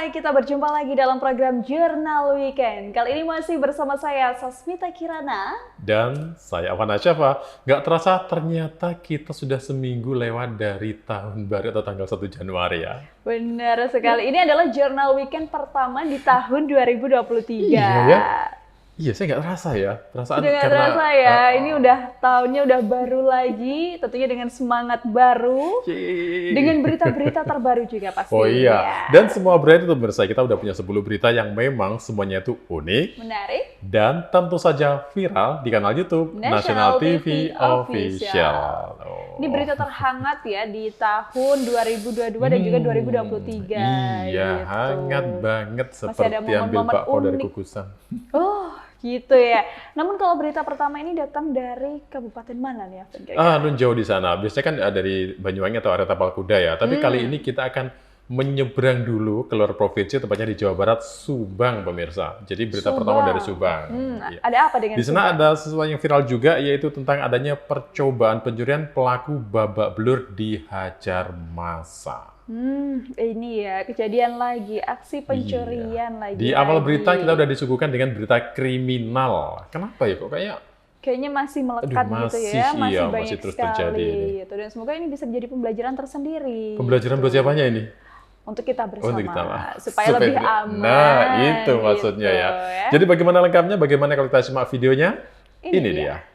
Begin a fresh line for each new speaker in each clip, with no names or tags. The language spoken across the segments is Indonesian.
Hai, kita berjumpa lagi dalam program Jurnal Weekend. Kali ini masih bersama saya, Sasmita Kirana.
Dan saya Afwan Asyafa. Nggak terasa ternyata kita sudah seminggu lewat dari tahun baru atau tanggal 1 Januari ya.
Benar sekali, ini adalah Jurnal Weekend pertama di tahun 2023.
Iya ya? Iya, saya nggak terasa ya. Perasaan
Sudah nggak
karena
terasa ya, ini udah tahunnya udah baru lagi, tentunya dengan semangat baru, dengan berita-berita terbaru juga pasti.
Oh iya, dan semua berita itu pemirsa, kita udah punya 10 berita yang memang semuanya itu unik,
menarik,
dan tentu saja viral di kanal YouTube National TV Official.
Ini berita terhangat ya di tahun 2022 dan juga 2023.
Iya,
gitu.
hangat banget
Masih
seperti
ada
ambil
momen-momen
bakpao dari
unik.
kukusan.
Oh, gitu ya. Namun kalau berita pertama ini datang dari kabupaten mana nih, Afwan?
Nun jauh di sana. Biasanya kan dari Banyuwangi atau area Tapal Kuda ya. Tapi kali ini kita akan menyeberang dulu ke luar provinsi, tepatnya di Jawa Barat, Subang, pemirsa. Jadi berita pertama dari Subang. Iya.
Ada apa dengan
Di sana
Subang?
ada sesuatu yang viral juga, yaitu tentang adanya percobaan pencurian pelaku babak belur dihajar massa.
Ini ya, kejadian lagi, aksi pencurian lagi.
Di awal berita kita udah disuguhkan dengan berita kriminal. Kenapa ya kok
kayaknya masih melekat gitu ya, masih banyak
masih terus
sekali
terjadi ini.
gitu. Dan semoga ini bisa menjadi pembelajaran tersendiri.
Pembelajaran buat siapanya ini?
Untuk kita bersama,
Untuk kita
supaya lebih aman.
Nah, itu maksudnya
gitu,
ya. Jadi bagaimana lengkapnya? Bagaimana kalau kita simak videonya? Ini dia.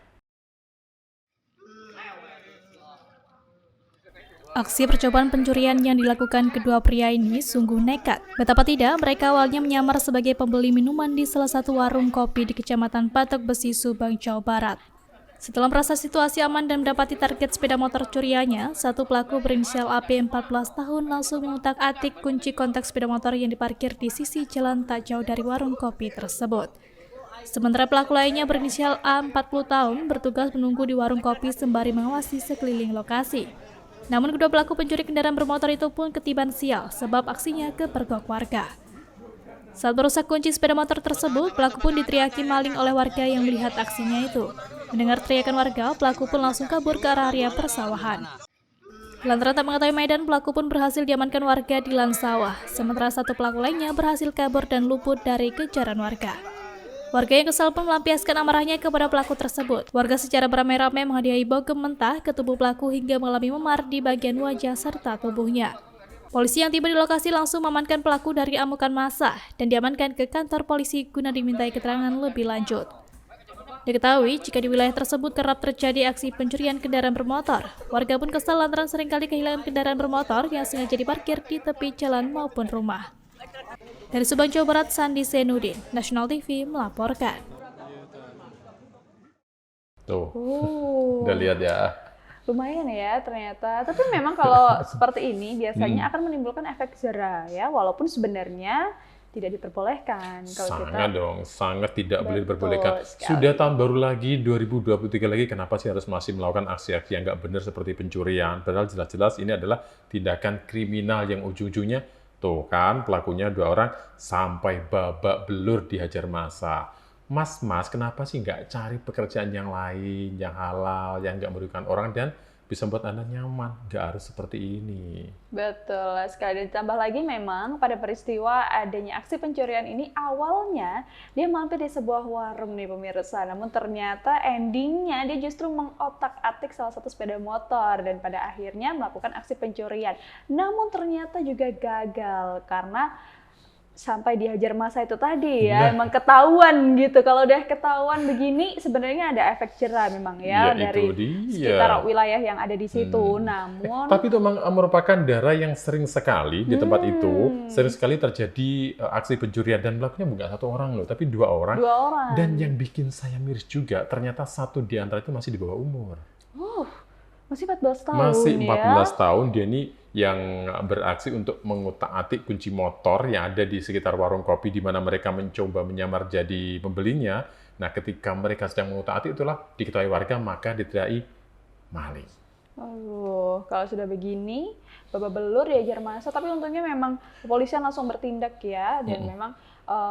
Aksi percobaan pencurian yang dilakukan kedua pria ini sungguh nekat. Betapa tidak, mereka awalnya menyamar sebagai pembeli minuman di salah satu warung kopi di Kecamatan Patok Besi, Subang, Jawa Barat. Setelah merasa situasi aman dan mendapati target sepeda motor curiannya, satu pelaku berinisial AP 14 tahun langsung mengutak-atik kunci kontak sepeda motor yang diparkir di sisi jalan tak jauh dari warung kopi tersebut. Sementara pelaku lainnya berinisial A 40 tahun bertugas menunggu di warung kopi sembari mengawasi sekeliling lokasi. Namun kedua pelaku pencuri kendaraan bermotor itu pun ketiban sial sebab aksinya kepergok warga. Saat merusak kunci sepeda motor tersebut, pelaku pun diteriaki maling oleh warga yang melihat aksinya itu. Mendengar teriakan warga, pelaku pun langsung kabur ke arah area persawahan. Lantaran tak mengetahui medan, pelaku pun berhasil diamankan warga di lan sawah. Sementara satu pelaku lainnya berhasil kabur dan luput dari kejaran warga. Warga yang kesal pun melampiaskan amarahnya kepada pelaku tersebut. Warga secara beramai-ramai menghadiahi bogem mentah ke tubuh pelaku hingga mengalami memar di bagian wajah serta tubuhnya. Polisi yang tiba di lokasi langsung mengamankan pelaku dari amukan massa dan diamankan ke kantor polisi guna dimintai keterangan lebih lanjut. Diketahui jika di wilayah tersebut kerap terjadi aksi pencurian kendaraan bermotor. Warga pun kesal lantaran seringkali kehilangan kendaraan bermotor yang sengaja diparkir di tepi jalan maupun rumah. Dari Subang, Jawa Barat, Sandi Senudin, National TV melaporkan.
Tuh, udah lihat ya.
Lumayan ya ternyata. Tapi memang kalau seperti ini biasanya akan menimbulkan efek jera ya, walaupun sebenarnya tidak diperbolehkan. Kalau
Sangat dong, sangat tidak boleh diperbolehkan.
sekali.
Sudah tahun baru lagi, 2023 lagi, kenapa sih harus masih melakukan aksi-aksi yang nggak benar seperti pencurian? Padahal jelas-jelas ini adalah tindakan kriminal yang ujung-ujungnya, tuh kan, pelakunya 2 orang sampai babak belur dihajar massa. Mas, kenapa sih nggak cari pekerjaan yang lain, yang halal, yang nggak merugikan orang, dan bisa membuat Anda nyaman? Nggak harus seperti ini.
Betul sekali. Dan ditambah lagi memang pada peristiwa adanya aksi pencurian ini awalnya dia mampir di sebuah warung nih pemirsa. Namun ternyata endingnya dia justru mengotak-atik salah satu sepeda motor dan pada akhirnya melakukan aksi pencurian. Namun ternyata juga gagal karena sampai dihajar massa itu tadi ya, emang ketahuan gitu. Kalau udah ketahuan begini sebenarnya ada efek jera memang ya, dari sekitar wilayah yang ada di situ. Namun
tapi itu memang merupakan daerah yang sering sekali di tempat itu, sering sekali terjadi aksi pencurian dan pelakunya bukan 1 orang loh, tapi 2 orang.
2 orang.
Dan yang bikin saya miris juga, ternyata 1 di antara itu masih di bawah umur.
Masih 14 tahun
Masih 14
ya.
tahun dia ini yang beraksi untuk mengutak-atik kunci motor yang ada di sekitar warung kopi di mana mereka mencoba menyamar jadi pembelinya. Nah, ketika mereka sedang mengutak-atik itulah diketahui warga, maka diteriaki maling.
Kalau sudah begini, babak belur dihajar massa, tapi untungnya memang kepolisian langsung bertindak ya, dan memang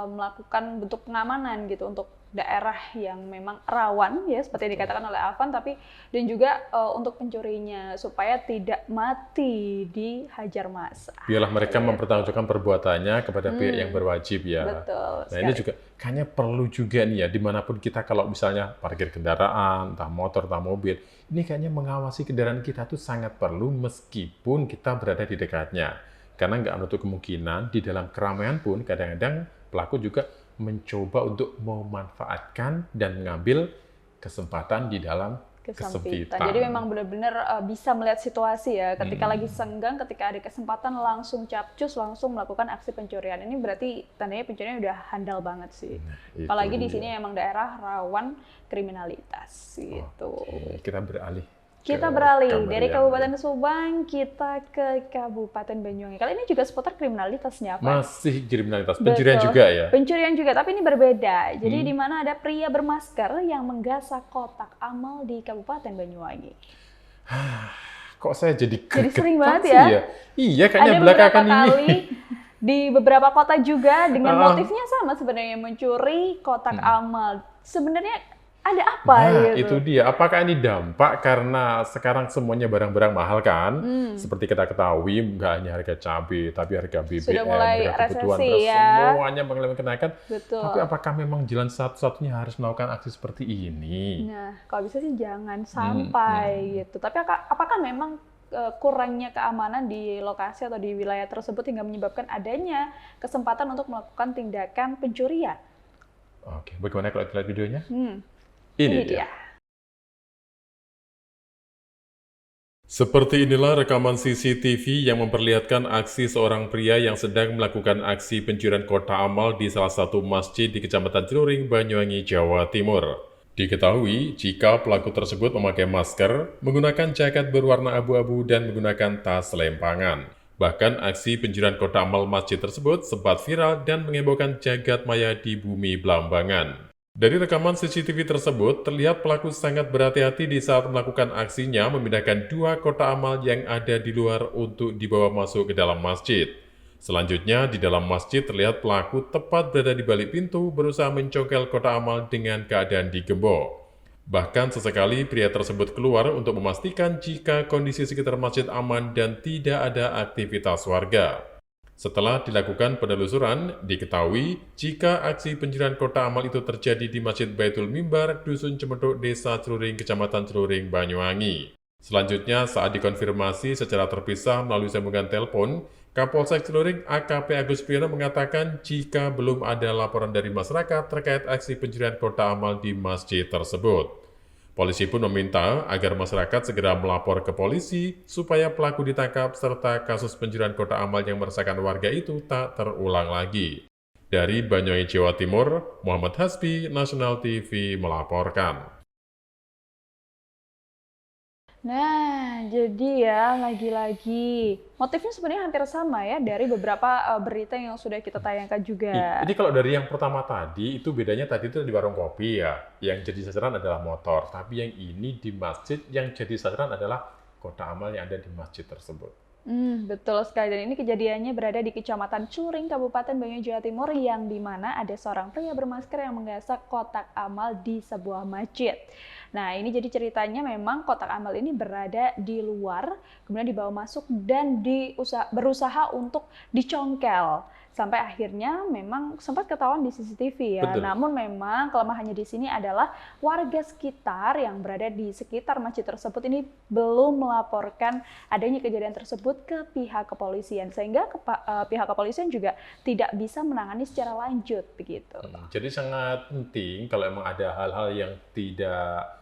melakukan bentuk pengamanan gitu untuk daerah yang memang rawan ya seperti yang dikatakan oleh Afan, tapi dan juga untuk pencurinya supaya tidak mati dihajar massa.
Biarlah mereka mempertanggungjawabkan perbuatannya kepada pihak yang berwajib ya.
Betul
Nah ini juga kayaknya perlu juga nih ya, dimanapun kita kalau misalnya parkir kendaraan, entah motor, entah mobil, ini kayaknya mengawasi kendaraan kita tuh sangat perlu meskipun kita berada di dekatnya. Karena nggak menutup kemungkinan di dalam keramaian pun kadang-kadang pelaku juga mencoba untuk memanfaatkan dan mengambil kesempatan di dalam kesempitan.
Jadi memang benar-benar bisa melihat situasi ya, ketika lagi senggang, ketika ada kesempatan langsung capcus, langsung melakukan aksi pencurian. Ini berarti tandanya pencurian udah handal banget sih. Apalagi di sini emang daerah rawan kriminalitas gitu.
Oke, kita beralih
dari Kabupaten Subang kita ke Kabupaten Banyuwangi. Kali ini juga seputar kriminalitasnya, Pak.
Masih kriminalitas, pencurian juga ya?
Pencurian juga, tapi ini berbeda. Jadi di mana ada pria bermasker yang menggasak kotak amal di Kabupaten Banyuwangi.
Kok saya jadi
sering banget ya?
Iya, kayaknya
ada
belakangan
beberapa
ini.
kali di beberapa kota juga dengan motifnya sama sebenarnya, mencuri kotak amal. Sebenarnya ada apa gitu?
Itu dia. Apakah ini dampak karena sekarang semuanya barang-barang mahal kan? Seperti kita ketahui, nggak hanya harga cabai, tapi harga BBM,
sudah mulai
harga kebutuhan
resesi ya.
semuanya mengalami kenaikan.
Betul.
Tapi apakah memang jalan satu-satunya harus melakukan aksi seperti ini?
Nah, kalau bisa sih jangan sampai gitu. Tapi apakah memang kurangnya keamanan di lokasi atau di wilayah tersebut hingga menyebabkan adanya kesempatan untuk melakukan tindakan pencurian?
Oke, bagaimana kalau kita lihat videonya?
Ini dia.
Seperti inilah rekaman CCTV yang memperlihatkan aksi seorang pria yang sedang melakukan aksi pencurian kotak amal di salah satu masjid di Kecamatan Celuring, Banyuwangi, Jawa Timur. Diketahui jika pelaku tersebut memakai masker, menggunakan jaket berwarna abu-abu dan menggunakan tas lempangan. Bahkan aksi pencurian kotak amal masjid tersebut sempat viral dan menghebohkan jagat maya di bumi Blambangan. Dari rekaman CCTV tersebut, terlihat pelaku sangat berhati-hati di saat melakukan aksinya memindahkan 2 kotak amal yang ada di luar untuk dibawa masuk ke dalam masjid. Selanjutnya, di dalam masjid terlihat pelaku tepat berada di balik pintu berusaha mencongkel kotak amal dengan keadaan digembok. Bahkan sesekali pria tersebut keluar untuk memastikan jika kondisi sekitar masjid aman dan tidak ada aktivitas warga. Setelah dilakukan penelusuran, diketahui jika aksi pencurian kotak amal itu terjadi di Masjid Baitul Mimbar, Dusun Cemeduk, Desa Celuring, Kecamatan Celuring, Banyuwangi. Selanjutnya, saat dikonfirmasi secara terpisah melalui sambungan telepon, Kapolsek Celuring AKP Agus Priyono mengatakan jika belum ada laporan dari masyarakat terkait aksi pencurian kotak amal di masjid tersebut. Polisi pun meminta agar masyarakat segera melapor ke polisi supaya pelaku ditangkap serta kasus pencurian kotak amal yang meresahkan warga itu tak terulang lagi. Dari Banyuwangi, Jawa Timur, Muhammad Hasbi, Nasional TV melaporkan.
Nah, jadi ya lagi-lagi motifnya sebenarnya hampir sama ya dari beberapa berita yang sudah kita tayangkan juga.
Jadi kalau dari yang pertama tadi, itu bedanya tadi itu di warung kopi ya, yang jadi sasaran adalah motor. Tapi yang ini di masjid, yang jadi sasaran adalah kotak amal yang ada di masjid tersebut.
Betul sekali, dan ini kejadiannya berada di Kecamatan Celuring, Kabupaten Banyuwangi, Jawa Timur, yang dimana ada seorang pria bermasker yang menggasak kotak amal di sebuah masjid. Nah, ini jadi ceritanya memang kotak amal ini berada di luar, kemudian dibawa masuk dan berusaha untuk dicongkel. Sampai akhirnya memang sempat ketahuan di CCTV ya.
Betul.
Namun memang kelemahannya di sini adalah warga sekitar yang berada di sekitar masjid tersebut ini belum melaporkan adanya kejadian tersebut ke pihak kepolisian, sehingga pihak kepolisian juga tidak bisa menangani secara lanjut begitu.
Jadi sangat penting kalau emang ada hal-hal yang tidak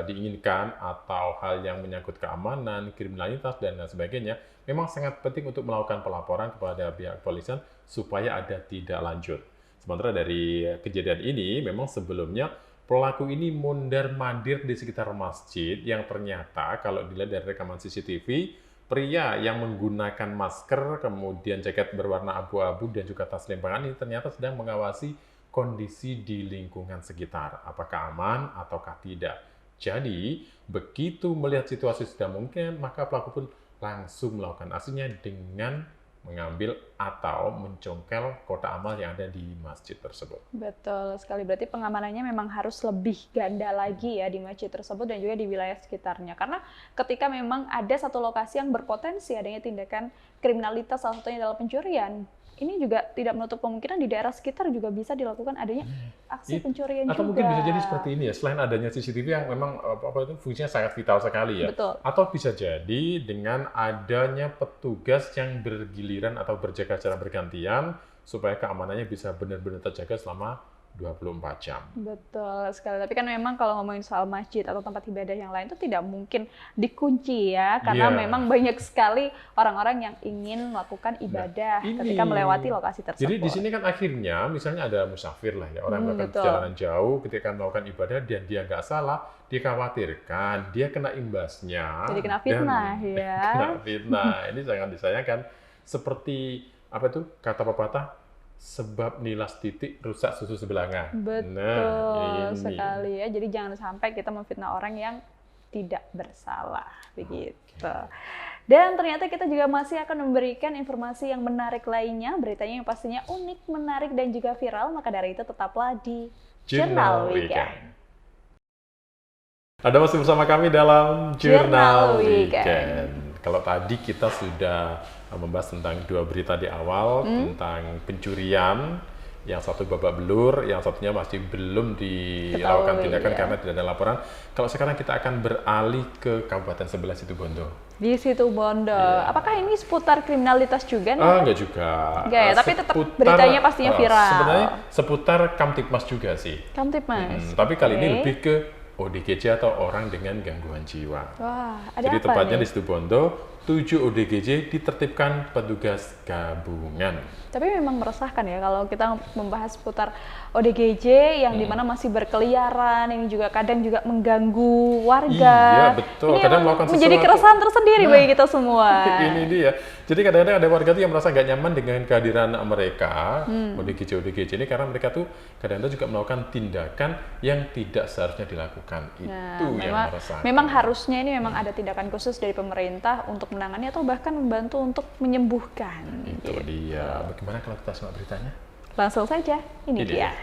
diinginkan atau hal yang menyangkut keamanan, kriminalitas, dan lain sebagainya, memang sangat penting untuk melakukan pelaporan kepada pihak kepolisian supaya ada tindak lanjut. Sementara dari kejadian ini, memang sebelumnya pelaku ini mondar-mandir di sekitar masjid yang ternyata kalau dilihat dari rekaman CCTV, pria yang menggunakan masker, kemudian jaket berwarna abu-abu dan juga tas lempangan ini ternyata sedang mengawasi kondisi di lingkungan sekitar, apakah aman ataukah tidak. Jadi, begitu melihat situasi sudah mungkin, maka pelaku pun langsung melakukan aksinya dengan mengambil atau mencongkel kotak amal yang ada di masjid tersebut.
Betul sekali, berarti pengamanannya memang harus lebih ganda lagi ya di masjid tersebut dan juga di wilayah sekitarnya. Karena ketika memang ada satu lokasi yang berpotensi adanya tindakan kriminalitas, salah satunya adalah pencurian, ini juga tidak menutup kemungkinan di daerah sekitar juga bisa dilakukan adanya aksi pencurian
atau
juga.
mungkin bisa jadi seperti ini ya, selain adanya CCTV yang memang itu fungsinya sangat vital sekali ya.
Betul.
Atau bisa jadi dengan adanya petugas yang bergiliran atau berjaga secara bergantian supaya keamanannya bisa benar-benar terjaga selama 24 jam.
Betul sekali, tapi kan memang kalau ngomongin soal masjid atau tempat ibadah yang lain itu tidak mungkin dikunci ya, karena memang banyak sekali orang-orang yang ingin melakukan ibadah ketika melewati lokasi tersebut.
Jadi di sini kan akhirnya misalnya ada musafir lah ya, orang melakukan perjalanan jauh ketika melakukan ibadah dan dia nggak salah, dikhawatirkan dia kena imbasnya.
Jadi kena fitnah ya.
Kena fitnah, ini sangat disayangkan. Seperti apa itu kata pepatah? Sebab nilas titik rusak susu sebelanga.
Betul sekali ya. Jadi jangan sampai kita memfitnah orang yang tidak bersalah begitu. Dan ternyata kita juga masih akan memberikan informasi yang menarik lainnya, beritanya yang pastinya unik, menarik dan juga viral. Maka dari itu tetaplah di Jurnal Weekend.
Ada masih bersama kami dalam Jurnal Weekend. Kalau tadi kita sudah membahas tentang dua berita di awal tentang pencurian, yang satu babak belur, yang satunya masih belum dilakukan tindakan karena tidak ada laporan. Kalau sekarang kita akan beralih ke kabupaten sebelah Situbondo.
Di Situbondo, apakah ini seputar kriminalitas juga?
Enggak juga.
Enggak ya, tapi tetap beritanya pastinya viral.
Sebenarnya seputar Kamtipmas juga sih.
Kamtipmas.
Tapi kali ini lebih ke ODGJ atau orang dengan gangguan jiwa.
Wah, ada
jadi
apa
tepatnya
nih?
Di Situbondo, 7 ODGJ ditertibkan petugas gabungan.
Tapi memang meresahkan ya kalau kita membahas seputar ODGJ yang dimana masih berkeliaran, ini juga kadang juga mengganggu warga.
Iya betul,
ini
kadang melakukan
menjadi
sesuatu.
keresahan tersendiri bagi kita semua.
Ini dia. Jadi kadang-kadang ada warga tuh yang merasa nggak nyaman dengan kehadiran mereka, ODGJ ini karena mereka tuh kadang-kadang juga melakukan tindakan yang tidak seharusnya dilakukan. Itu yang meresahkan.
Memang harusnya ini memang ada tindakan khusus dari pemerintah untuk menangani atau bahkan membantu untuk menyembuhkan.
Itu dia. Bagaimana kalau kita simak beritanya?
Langsung saja, ini dia.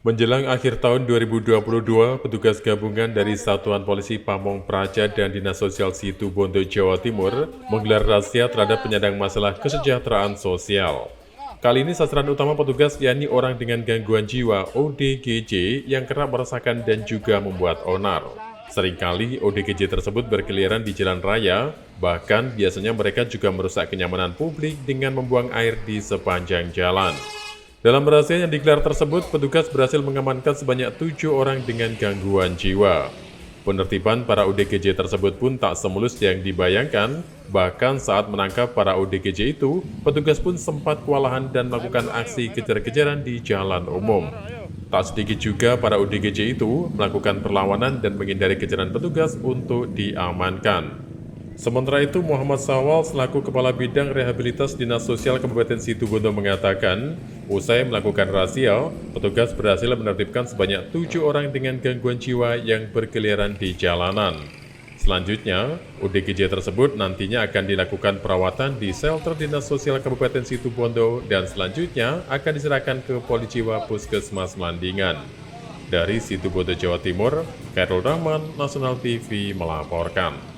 Menjelang akhir tahun 2022, petugas gabungan dari Satuan Polisi Pamong Praja dan Dinas Sosial Situbondo, Jawa Timur menggelar razia terhadap penyandang masalah kesejahteraan sosial. Kali ini sasaran utama petugas yakni orang dengan gangguan jiwa ODGJ yang kerap meresahkan dan juga membuat onar. Seringkali ODGJ tersebut berkeliaran di jalan raya, bahkan biasanya mereka juga merusak kenyamanan publik dengan membuang air di sepanjang jalan. Dalam razia yang digelar tersebut, petugas berhasil mengamankan sebanyak 7 orang dengan gangguan jiwa. Penertiban para ODGJ tersebut pun tak semulus yang dibayangkan, bahkan saat menangkap para ODGJ itu, petugas pun sempat kewalahan dan melakukan aksi kejar-kejaran di jalan umum. Tak sedikit juga para ODGJ itu melakukan perlawanan dan menghindari kejaran petugas untuk diamankan. Sementara itu, Muhammad Sawal selaku Kepala Bidang Rehabilitas Dinas Sosial Kabupaten Situbondo mengatakan, usai melakukan razia, petugas berhasil menertibkan sebanyak 7 orang dengan gangguan jiwa yang berkeliaran di jalanan. Selanjutnya, ODGJ tersebut nantinya akan dilakukan perawatan di shelter Dinas Sosial Kabupaten Situbondo dan selanjutnya akan diserahkan ke Polijiwa Puskesmas Mandingan. Dari Situbondo, Jawa Timur, Khairul Rahman, Nasional TV melaporkan.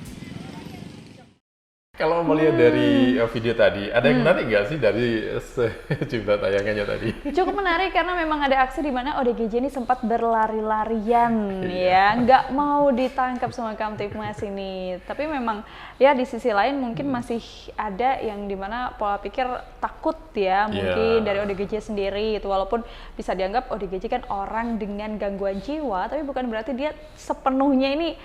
Kalau melihat dari video tadi, ada yang menarik nggak sih dari sejumlah tayangannya tadi?
Cukup menarik karena memang ada aksi di mana ODGJ ini sempat berlari-larian ya, nggak mau ditangkap sama Kamtipmas ini. Tapi memang ya di sisi lain mungkin masih ada yang dimana pola pikir takut ya, mungkin dari ODGJ sendiri itu, walaupun bisa dianggap ODGJ kan orang dengan gangguan jiwa, tapi bukan berarti dia sepenuhnya ini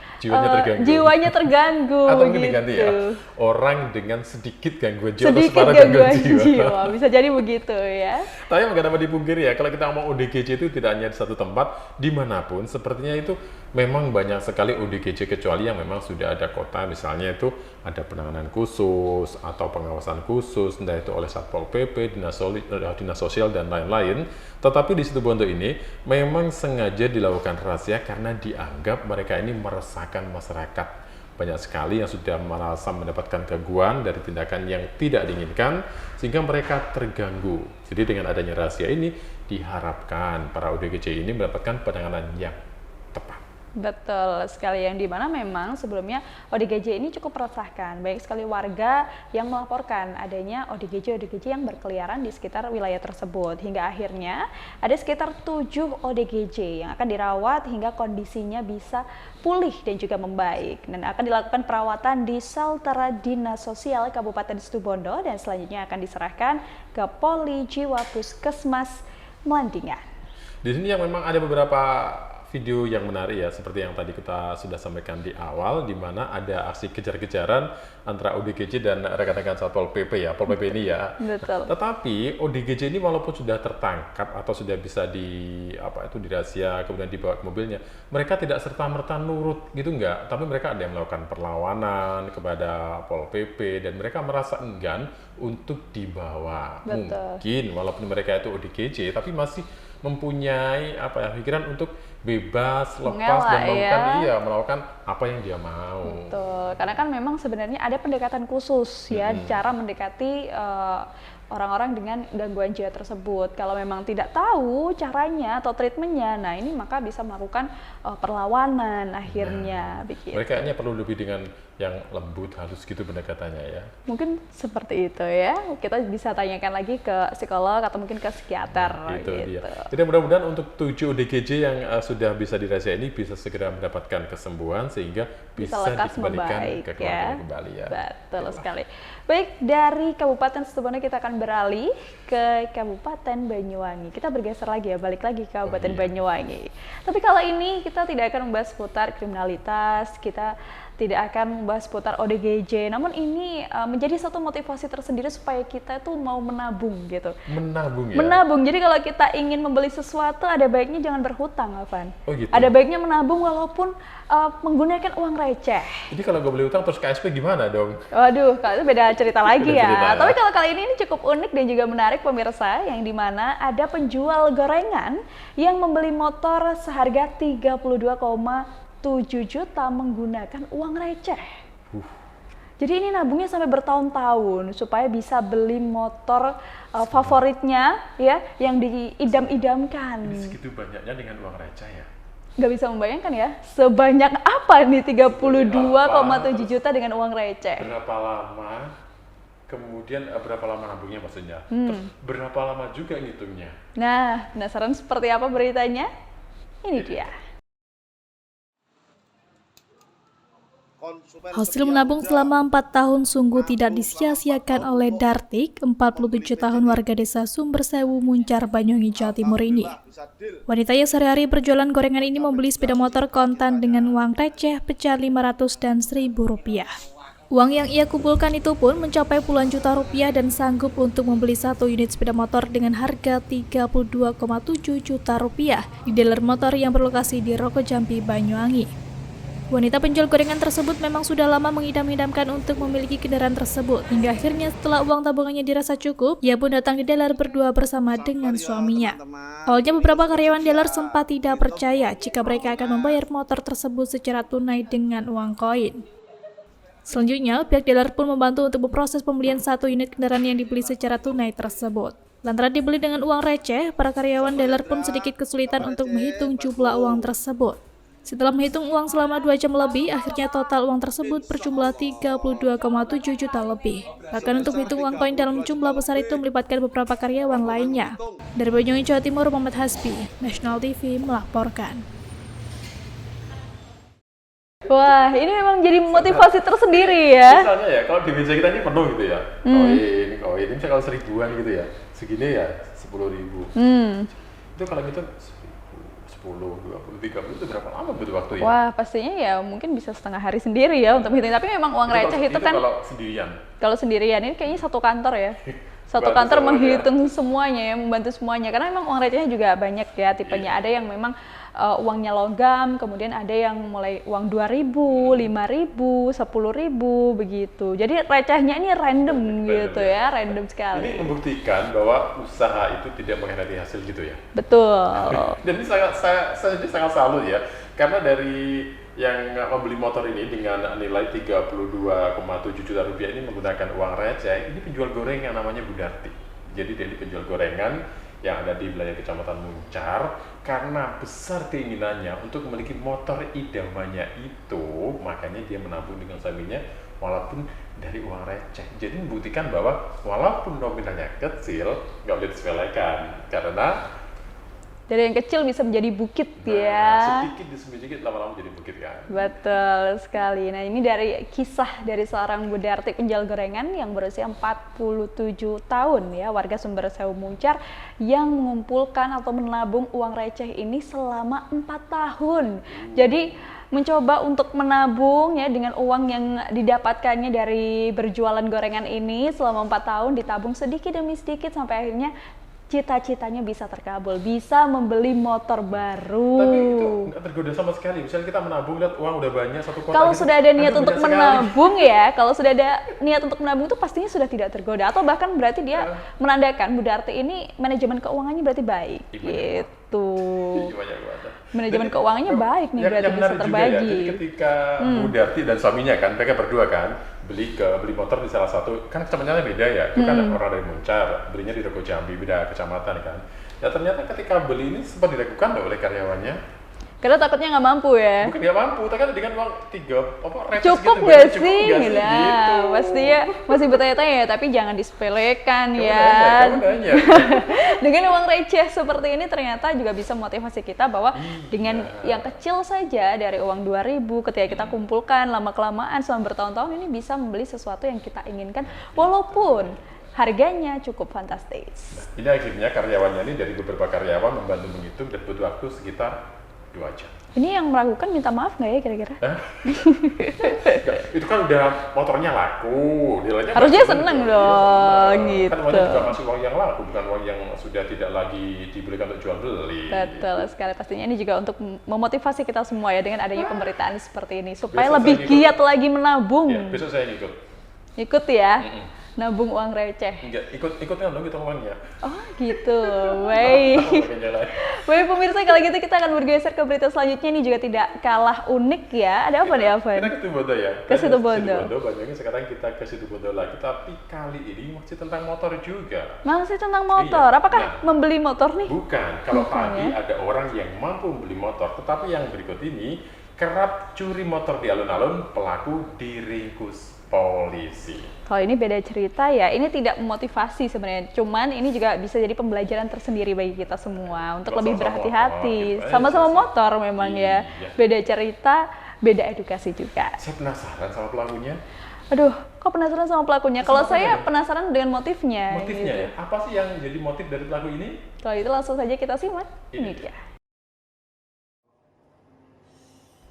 jiwanya terganggu.
Atau mungkin diganti ya, orang dengan sedikit gangguan jiwa
sedikit
atau
gangguan jiwa. Bisa jadi begitu ya.
Tapi nggak dapat dipungkiri ya, kalau kita ngomong ODGJ itu tidak hanya di satu tempat, dimanapun sepertinya itu memang banyak sekali ODGJ, kecuali yang memang sudah ada kota, misalnya itu ada penanganan khusus atau pengawasan khusus, entah itu oleh Satpol PP, Dinas Sosial dan lain-lain. Tetapi di Situbondo ini memang sengaja dilakukan razia karena dianggap mereka ini meresahkan masyarakat. banyak sekali yang sudah merasa mendapatkan gangguan dari tindakan yang tidak diinginkan sehingga mereka terganggu. Jadi dengan adanya rahasia ini diharapkan para ODGJ ini mendapatkan penanganan yang tepat.
Betul sekali, yang dimana memang sebelumnya ODGJ ini cukup meresahkan. Banyak sekali warga yang melaporkan adanya ODGJ yang berkeliaran di sekitar wilayah tersebut. Hingga akhirnya ada sekitar 7 ODGJ yang akan dirawat hingga kondisinya bisa pulih dan juga membaik. Dan akan dilakukan perawatan di shelter Dinas Sosial Kabupaten Situbondo dan selanjutnya akan diserahkan ke Poli Jiwa Puskesmas Melandingan.
Di sini yang memang ada beberapa video yang menarik ya, seperti yang tadi kita sudah sampaikan di awal, di mana ada aksi kejar-kejaran antara ODGJ dan rekan-rekan Satpol PP ya, Pol PP ini ya.
Betul.
Tetapi ODGJ ini walaupun sudah tertangkap atau sudah bisa dirahsia kemudian dibawa ke mobilnya, mereka tidak serta-merta nurut gitu enggak, tapi mereka ada yang melakukan perlawanan kepada Pol PP dan mereka merasa enggan untuk dibawa.
Betul.
Mungkin walaupun mereka itu ODGJ tapi masih mempunyai pikiran untuk bebas, lepas dan melakukan apa yang dia mau.
Betul, karena kan memang sebenarnya ada pendekatan khusus ya, cara mendekati orang-orang dengan gangguan jiwa tersebut. Kalau memang tidak tahu caranya atau treatmentnya, nah ini maka bisa melakukan perlawanan akhirnya. Begitu.
Mereka kayaknya perlu lebih dengan yang lembut, halus gitu pendekatannya ya.
Mungkin seperti itu ya. Kita bisa tanyakan lagi ke psikolog atau mungkin ke psikiater.
Itu
gitu.
dia. Jadi mudah-mudahan untuk 7 ODGJ yang sudah bisa dirahsia ini bisa segera mendapatkan kesembuhan sehingga bisa dikembalikan ke keluarga kembali ya.
Betul sekali. Baik, dari Kabupaten Situbondo kita akan beralih ke Kabupaten Banyuwangi. Kita bergeser lagi ya, balik lagi ke Kabupaten Banyuwangi. Tapi kalau ini kita tidak akan membahas seputar kriminalitas, kita tidak akan membahas seputar ODGJ, namun ini menjadi satu motivasi tersendiri supaya kita tuh mau menabung gitu.
Menabung ya?
Menabung, jadi kalau kita ingin membeli sesuatu ada baiknya jangan berhutang, Afan.
Oh gitu?
Ada baiknya menabung walaupun menggunakan uang receh.
Jadi kalau nggak beli utang terus KSP gimana dong?
Waduh, kalau itu beda cerita lagi
Beda
ya.
cerita, ya.
Tapi kalau kali ini cukup unik dan juga menarik pemirsa, yang dimana ada penjual gorengan yang membeli motor seharga 32,7 juta menggunakan uang receh. Jadi ini nabungnya sampai bertahun-tahun supaya bisa beli motor favoritnya ya, yang diidam-idamkan.
Ini segitu banyaknya dengan uang receh ya?
Nggak bisa membayangkan ya, sebanyak apa nih 32,7 juta dengan uang receh.
Berapa lama, kemudian berapa lama nabungnya maksudnya, terus berapa lama juga ngitungnya.
Nah, penasaran seperti apa beritanya? Ini dia.
Hasil menabung selama 4 tahun sungguh tidak disia-siakan oleh Dartik, 47 tahun warga desa Sumbersewu, Muncar, Banyuwangi, Jawa Timur ini. Wanita yang sehari-hari berjualan gorengan ini membeli sepeda motor kontan dengan uang receh pecahan 500 dan 1.000 rupiah. Uang yang ia kumpulkan itu pun mencapai puluhan juta rupiah dan sanggup untuk membeli 1 unit sepeda motor dengan harga 32,7 juta rupiah di dealer motor yang berlokasi di Rokojampi, Banyuwangi. Wanita penjual gorengan tersebut memang sudah lama mengidam-idamkan untuk memiliki kendaraan tersebut. Hingga akhirnya setelah uang tabungannya dirasa cukup, ia pun datang ke dealer berdua bersama dengan suaminya. Awalnya beberapa karyawan dealer sempat tidak percaya jika mereka akan membayar motor tersebut secara tunai dengan uang koin. Selanjutnya, pihak dealer pun membantu untuk memproses pembelian 1 unit kendaraan yang dibeli secara tunai tersebut. Lantaran dibeli dengan uang receh, para karyawan dealer pun sedikit kesulitan untuk menghitung jumlah uang tersebut. Setelah menghitung uang selama 2 jam lebih, akhirnya total uang tersebut berjumlah 32,7 juta lebih. Bahkan untuk menghitung uang koin dalam jumlah besar itu melibatkan beberapa karyawan lainnya. Dari Banyuwangi, Jawa Timur, Muhammad Hasbi, National TV melaporkan.
Wah, ini memang jadi motivasi tersendiri ya.
Misalnya ya, kalau di meja kita ini penuh gitu ya, koin, ini misalnya kalau 1.000-an gitu ya, segini ya 10.000. Itu kalau gitu 10, 20, 30 itu berapa lama butuh waktu ya?
Wah, pastinya ya mungkin bisa setengah hari sendiri ya untuk menghitung. Tapi memang uang receh itu kan
kalau sendirian.
Kalau sendirian ini kayaknya satu kantor ya. Satu kantor menghitung semuanya ya, membantu semuanya. Karena memang uang recehnya juga banyak ya tipenya. Ada yang memang uangnya logam, kemudian ada yang mulai uang 2.000, 5.000, 10.000 begitu. Jadi recehnya ini random gitu ya, random sekali.
Ini membuktikan bahwa usaha itu tidak mengkhianati hasil gitu ya.
Betul.
Dan ini saya sangat salut ya, karena dari yang membeli motor ini dengan nilai 32,7 juta rupiah ini menggunakan uang receh. Ini penjual gorengan namanya Bu Darti. Jadi dia ini penjual gorengan yang ada di wilayah Kecamatan Muncar. Karena besar keinginannya untuk memiliki motor idamannya itu, makanya dia menabung dengan suaminya walaupun dari uang receh. Jadi membuktikan bahwa walaupun nominalnya kecil, nggak boleh disepelekan, karena
Dari yang kecil bisa menjadi bukit ya.
sedikit demi sedikit lama-lama jadi bukit kan.
Betul sekali. Nah, ini dari kisah dari seorang Bu Darti penjual gorengan yang berusia 47 tahun ya, warga Sumbersewu Muncar yang mengumpulkan atau menabung uang receh ini selama 4 tahun. Jadi mencoba untuk menabung ya dengan uang yang didapatkannya dari berjualan gorengan ini selama 4 tahun, ditabung sedikit demi sedikit sampai akhirnya cita-citanya bisa terkabul, bisa membeli motor baru.
Tapi itu nggak tergoda sama sekali. Misalnya kita menabung, lihat uang udah banyak, satu kotak.
Kalau
gitu,
sudah ada niat
aduh,
untuk
banyak
menabung ya, kalau sudah ada niat untuk menabung itu pastinya sudah tidak tergoda. Atau bahkan berarti dia menandakan Bu Darti ini manajemen keuangannya berarti baik. Gitu. Manajemen keuangannya baik nih, berarti bisa terbagi.
Juga ya. Jadi ketika Bu Darti dan suaminya kan, mereka berdua kan beli motor di salah satu, kan kecamatannya beda ya, itu kan orang dari Muncar, belinya di Rego Jambi, beda kecamatan kan. Ya ternyata ketika beli ini sempat diragukan oleh karyawannya.
Karena takutnya nggak mampu ya.
Bukan nggak mampu, tapi kan dengan uang 3 receh
Cukup
gitu,
nggak
cukup
sih?
nggak
Nah,
gitu.
pastinya masih bertanya-tanya ya, tapi jangan disepelekan
Kamu
ya.
nanya, kamu nanya.
Dengan uang receh seperti ini ternyata juga bisa motivasi kita bahwa dengan yang kecil saja dari uang 2.000 ketika kita kumpulkan lama-kelamaan selama bertahun-tahun ini bisa membeli sesuatu yang kita inginkan walaupun harganya cukup fantastis.
Ini akhirnya karyawannya ini dari beberapa karyawan membantu menghitung dan butuh waktu sekitar 2 jam.
Ini yang meragukan minta maaf nggak ya kira-kira?
Itu kan udah motornya laku, nilainya
Harusnya
bagus,
seneng
gitu.
dong,
Kan
gitu.
uangnya juga masih uang yang laku, bukan uang yang sudah tidak lagi dibelikan untuk jual beli.
Betul sekali, pastinya ini juga untuk memotivasi kita semua ya dengan adanya pemberitaan seperti ini supaya
Besok
lebih
saya ikut.
giat lagi menabung.
Ya, besok saya ngikut.
Ikut ya, nabung uang receh.
Enggak, ikut kan dong, kita uangnya.
Oh gitu, baik.
Pakai jalan.
Baik pemirsa, kalau gitu kita akan bergeser ke berita selanjutnya. Ini juga tidak kalah unik ya. Ada apa nih, Alvan?
Kita ke Situbondo ya.
Ke Situbondo.
Banyaknya sekarang kita ke Situbondo lagi, tapi kali ini masih tentang motor juga.
Masih tentang motor.
Iya.
Apakah
Nah,
membeli motor nih?
Bukan, kalau
Bukan,
tadi
ya?
ada orang yang mampu membeli motor, tetapi yang berikut ini kerap curi motor di alun-alun, pelaku diringkus polisi.
Kalau ini beda cerita ya, ini tidak memotivasi sebenarnya. Cuman ini juga bisa jadi pembelajaran tersendiri bagi kita semua untuk
Kalau
lebih
sama-sama
berhati-hati.
motor, gitu.
Sama-sama motor memang ya.
Iya.
Beda cerita, beda edukasi juga.
Saya penasaran sama pelakunya.
Aduh, kok penasaran sama pelakunya? Kalau
Sama
saya
apa?
penasaran dengan motifnya.
Motifnya
gitu.
ya? Apa sih yang jadi motif dari pelaku ini?
Kalau itu langsung saja kita simak. Ini dia.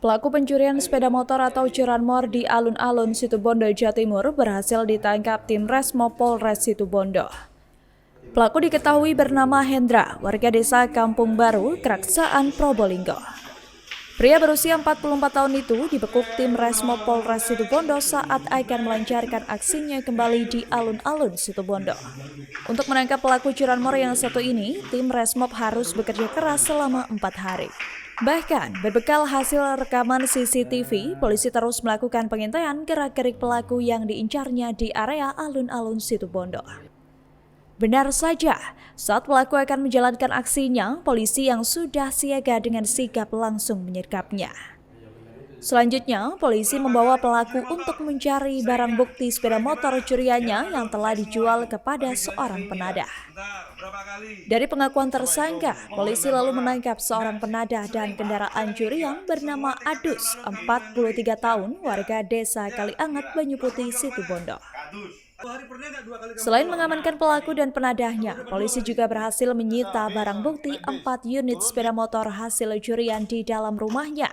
Pelaku pencurian sepeda motor atau curanmor di alun-alun Situbondo, Jawa Timur berhasil ditangkap tim Resmo Polres Situbondo. Pelaku diketahui bernama Hendra, warga desa Kampung Baru, Kraksaan, Probolinggo. Pria berusia 44 tahun itu dibekuk tim Resmo Polres Situbondo saat akan melancarkan aksinya kembali di alun-alun Situbondo. Untuk menangkap pelaku curanmor yang satu ini, tim Resmob harus bekerja keras selama 4 hari. Bahkan, berbekal hasil rekaman CCTV, polisi terus melakukan pengintaian gerak-gerik pelaku yang diincarnya di area alun-alun Situbondo. Benar saja, saat pelaku akan menjalankan aksinya, polisi yang sudah siaga dengan sigap langsung menyergapnya. Selanjutnya, polisi membawa pelaku untuk mencari barang bukti sepeda motor curiannya yang telah dijual kepada seorang penadah. Dari pengakuan tersangka, polisi lalu menangkap seorang penadah dan kendaraan curian bernama Adus, 43 tahun, warga desa Kaliangat, Banyu Putih, Situbondo. Selain mengamankan pelaku dan penadahnya, polisi juga berhasil menyita barang bukti 4 unit sepeda motor hasil curian di dalam rumahnya.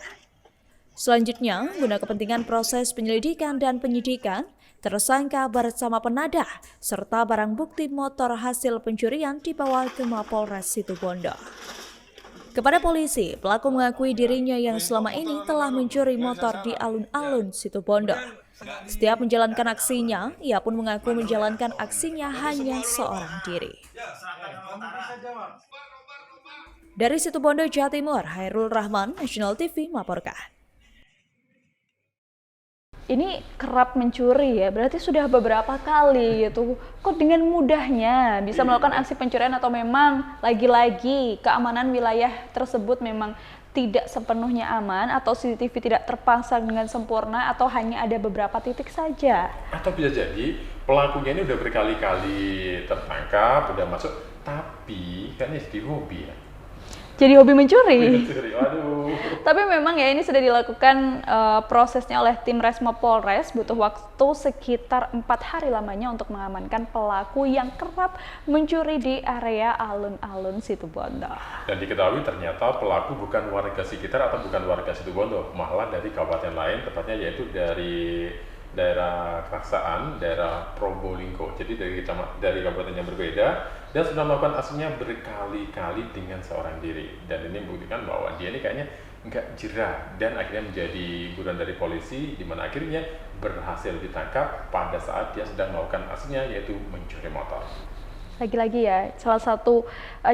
Selanjutnya, guna kepentingan proses penyelidikan dan penyidikan, tersangka bersama penadah serta barang bukti motor hasil pencurian dibawa ke Mapolres Situbondo. Kepada polisi, pelaku mengakui dirinya yang selama ini telah mencuri motor di alun-alun Situbondo. Setiap menjalankan aksinya, ia pun mengaku menjalankan aksinya hanya seorang diri. Dari Situbondo, Jawa Timur, Hairul Rahman, National TV melaporkan.
ini kerap mencuri ya, berarti sudah beberapa kali gitu. Kok dengan mudahnya bisa melakukan aksi pencurian atau memang lagi-lagi keamanan wilayah tersebut memang tidak sepenuhnya aman atau CCTV tidak terpasang dengan sempurna atau hanya ada beberapa titik saja?
Atau bisa jadi pelakunya ini udah berkali-kali tertangkap, udah masuk, tapi kan ini jadi hobi ya.
Jadi hobi mencuri.
Waduh.
Tapi memang ya ini sudah dilakukan prosesnya oleh tim Resmo Polres, butuh waktu sekitar 4 hari lamanya untuk mengamankan pelaku yang kerap mencuri di area alun-alun Situbondo.
Dan diketahui ternyata pelaku bukan warga sekitar atau bukan warga Situbondo, malah dari kabupaten lain, tepatnya yaitu dari daerah Keraksaan, daerah Probolinggo. Jadi dari kabupaten yang berbeda, dan sudah melakukan aksinya berkali-kali dengan seorang diri. Dan ini membuktikan bahwa dia ini kayaknya nggak jerah dan akhirnya menjadi buruan dari polisi, di mana akhirnya berhasil ditangkap pada saat dia sedang melakukan aksinya, yaitu mencuri motor.
Lagi-lagi ya, salah satu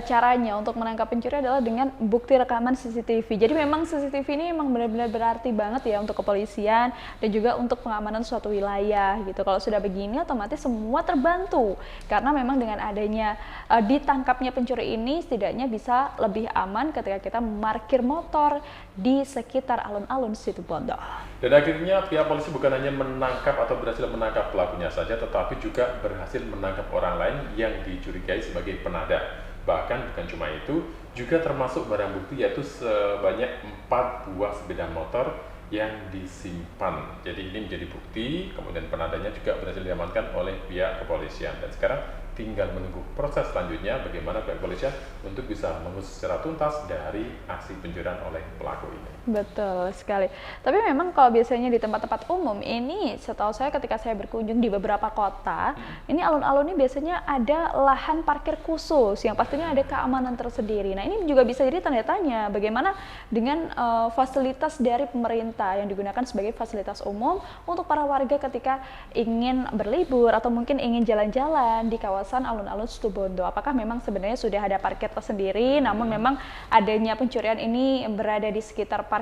caranya untuk menangkap pencuri adalah dengan bukti rekaman CCTV. Jadi memang CCTV ini memang benar-benar berarti banget ya untuk kepolisian dan juga untuk pengamanan suatu wilayah gitu. Kalau sudah begini otomatis semua terbantu. Karena memang dengan adanya ditangkapnya pencuri ini setidaknya bisa lebih aman ketika kita memarkir motor di sekitar alun-alun Situbondo.
Dan akhirnya pihak polisi bukan hanya menangkap atau berhasil menangkap pelakunya saja, tetapi juga berhasil menangkap orang lain yang dicurigai sebagai penadah. Bahkan bukan cuma itu, juga termasuk barang bukti yaitu sebanyak 4 buah sepeda motor yang disimpan. Jadi ini menjadi bukti, kemudian penadanya juga berhasil diamankan oleh pihak kepolisian. Dan sekarang tinggal menunggu proses selanjutnya bagaimana pihak kepolisian untuk bisa mengusut secara tuntas dari aksi pencurian oleh pelaku ini.
Betul sekali. Tapi memang kalau biasanya di tempat-tempat umum ini, setahu saya ketika saya berkunjung di beberapa kota, ini alun-alun ini biasanya ada lahan parkir khusus yang pastinya ada keamanan tersendiri. Nah ini juga bisa jadi tanda tanya bagaimana dengan fasilitas dari pemerintah yang digunakan sebagai fasilitas umum untuk para warga ketika ingin berlibur atau mungkin ingin jalan-jalan di kawasan alun-alun Situbondo. Apakah memang sebenarnya sudah ada parkir tersendiri, namun memang adanya pencurian ini berada di sekitar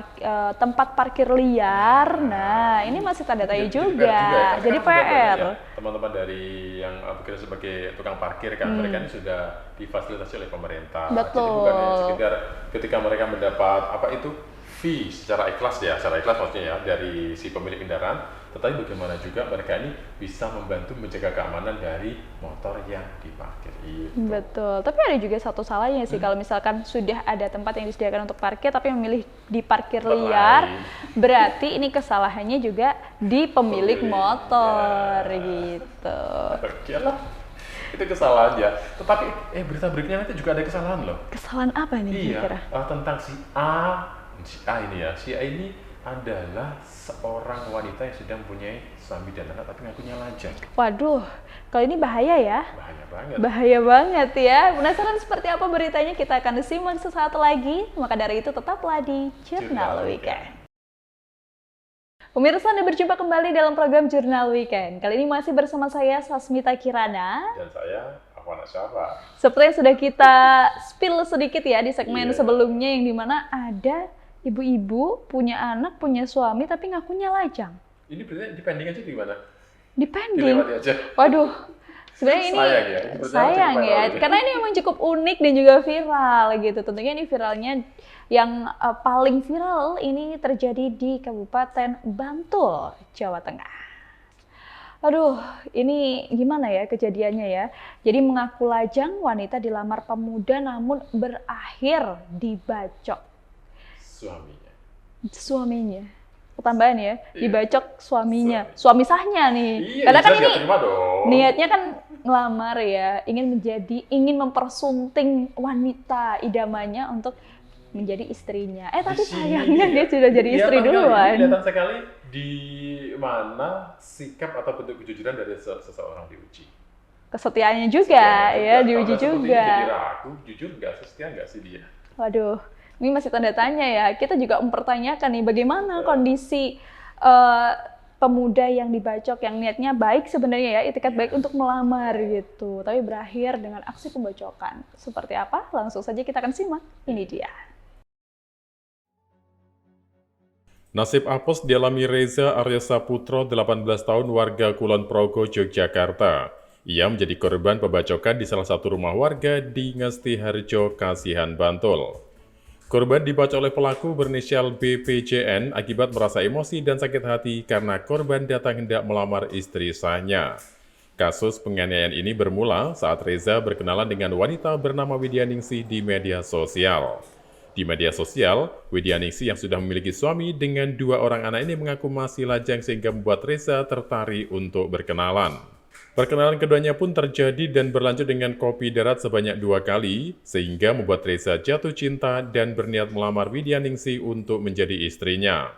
tempat parkir liar. Nah, ini masih tanda tanya juga. Jadi PR.
Ya, teman-teman dari yang bekerja sebagai tukang parkir kan, mereka ini sudah difasilitasi oleh pemerintah.
Betul.
Jadi bukan hanya sekedar ketika mereka mendapat fee secara ikhlas ya, secara ikhlas maksudnya ya dari si pemilik kendaraan, tetapi bagaimana juga mereka ini bisa membantu menjaga keamanan dari motor yang diparkir itu.
Betul, tapi ada juga satu salahnya sih kalau misalkan sudah ada tempat yang disediakan untuk parkir tapi memilih di parkir liar, berarti ini kesalahannya juga di pemilik motor gitu.
Okelah, itu kesalahan ya. Tetapi berita berikutnya nanti juga ada kesalahan loh.
Kesalahan apa nih kira-kira?
Tentang si A ini adalah seorang wanita yang sedang mempunyai suami dan anak tapi ngakunya lajang.
Waduh, kalau ini bahaya ya?
Bahaya banget.
Bahaya banget ya. Penasaran seperti apa beritanya? Kita akan simak sesaat lagi. Maka dari itu tetaplah di Jurnal Weekend. Pemirsa, Anda berjumpa kembali dalam program Jurnal Weekend. Kali ini masih bersama saya Sasmita Kirana.
Dan saya Afwan Asyafa.
Seperti yang sudah kita spill sedikit ya di segmen sebelumnya yang dimana ada ibu-ibu punya anak, punya suami, tapi ngakunya lajang.
Ini berarti dipending aja gimana?
Dipending?
Dilewati aja.
Waduh, sebenarnya ini sayang ya, karena ini memang cukup unik dan juga viral gitu. Tentunya ini viralnya yang paling viral ini terjadi di Kabupaten Bantul, Jawa Tengah. Aduh, ini gimana ya kejadiannya ya? Jadi mengaku lajang, wanita dilamar pemuda namun berakhir dibacok. Suaminya. Ketambahan ya, dibacok suaminya. Suami sahnya nih.
Iya,
karena kan ini niatnya kan ngelamar ya, ingin mempersunting wanita idamannya untuk menjadi istrinya. Tapi sayangnya dia sudah jadi istri duluan.
Kelihatan sekali di mana sikap atau bentuk kejujuran dari seseorang diuji.
Kesetiaannya juga ya, diuji juga.
Jadi ragu, jujur nggak, setia nggak sih dia?
Waduh. Ini masih tanda tanya ya. Kita juga mempertanyakan nih bagaimana kondisi pemuda yang dibacok yang niatnya baik sebenarnya ya, itikat baik untuk melamar gitu. Tapi berakhir dengan aksi pembacokan. Seperti apa? Langsung saja kita akan simak. Ini dia.
Nasib apes dialami Reza Arya Saputro, 18 tahun, warga Kulon Progo, Yogyakarta. Ia menjadi korban pembacokan di salah satu rumah warga di Ngesti Harjo, Kasihan, Bantul. Korban dibacok oleh pelaku berinisial BPJN akibat merasa emosi dan sakit hati karena korban datang hendak melamar istri sahnya. Kasus penganiayaan ini bermula saat Reza berkenalan dengan wanita bernama Widyaningsih di media sosial. Di media sosial, Widyaningsih yang sudah memiliki suami dengan 2 orang anak ini mengaku masih lajang sehingga membuat Reza tertarik untuk berkenalan. Perkenalan keduanya pun terjadi dan berlanjut dengan kopi darat sebanyak 2 kali, sehingga membuat Reza jatuh cinta dan berniat melamar Widyaningsih untuk menjadi istrinya.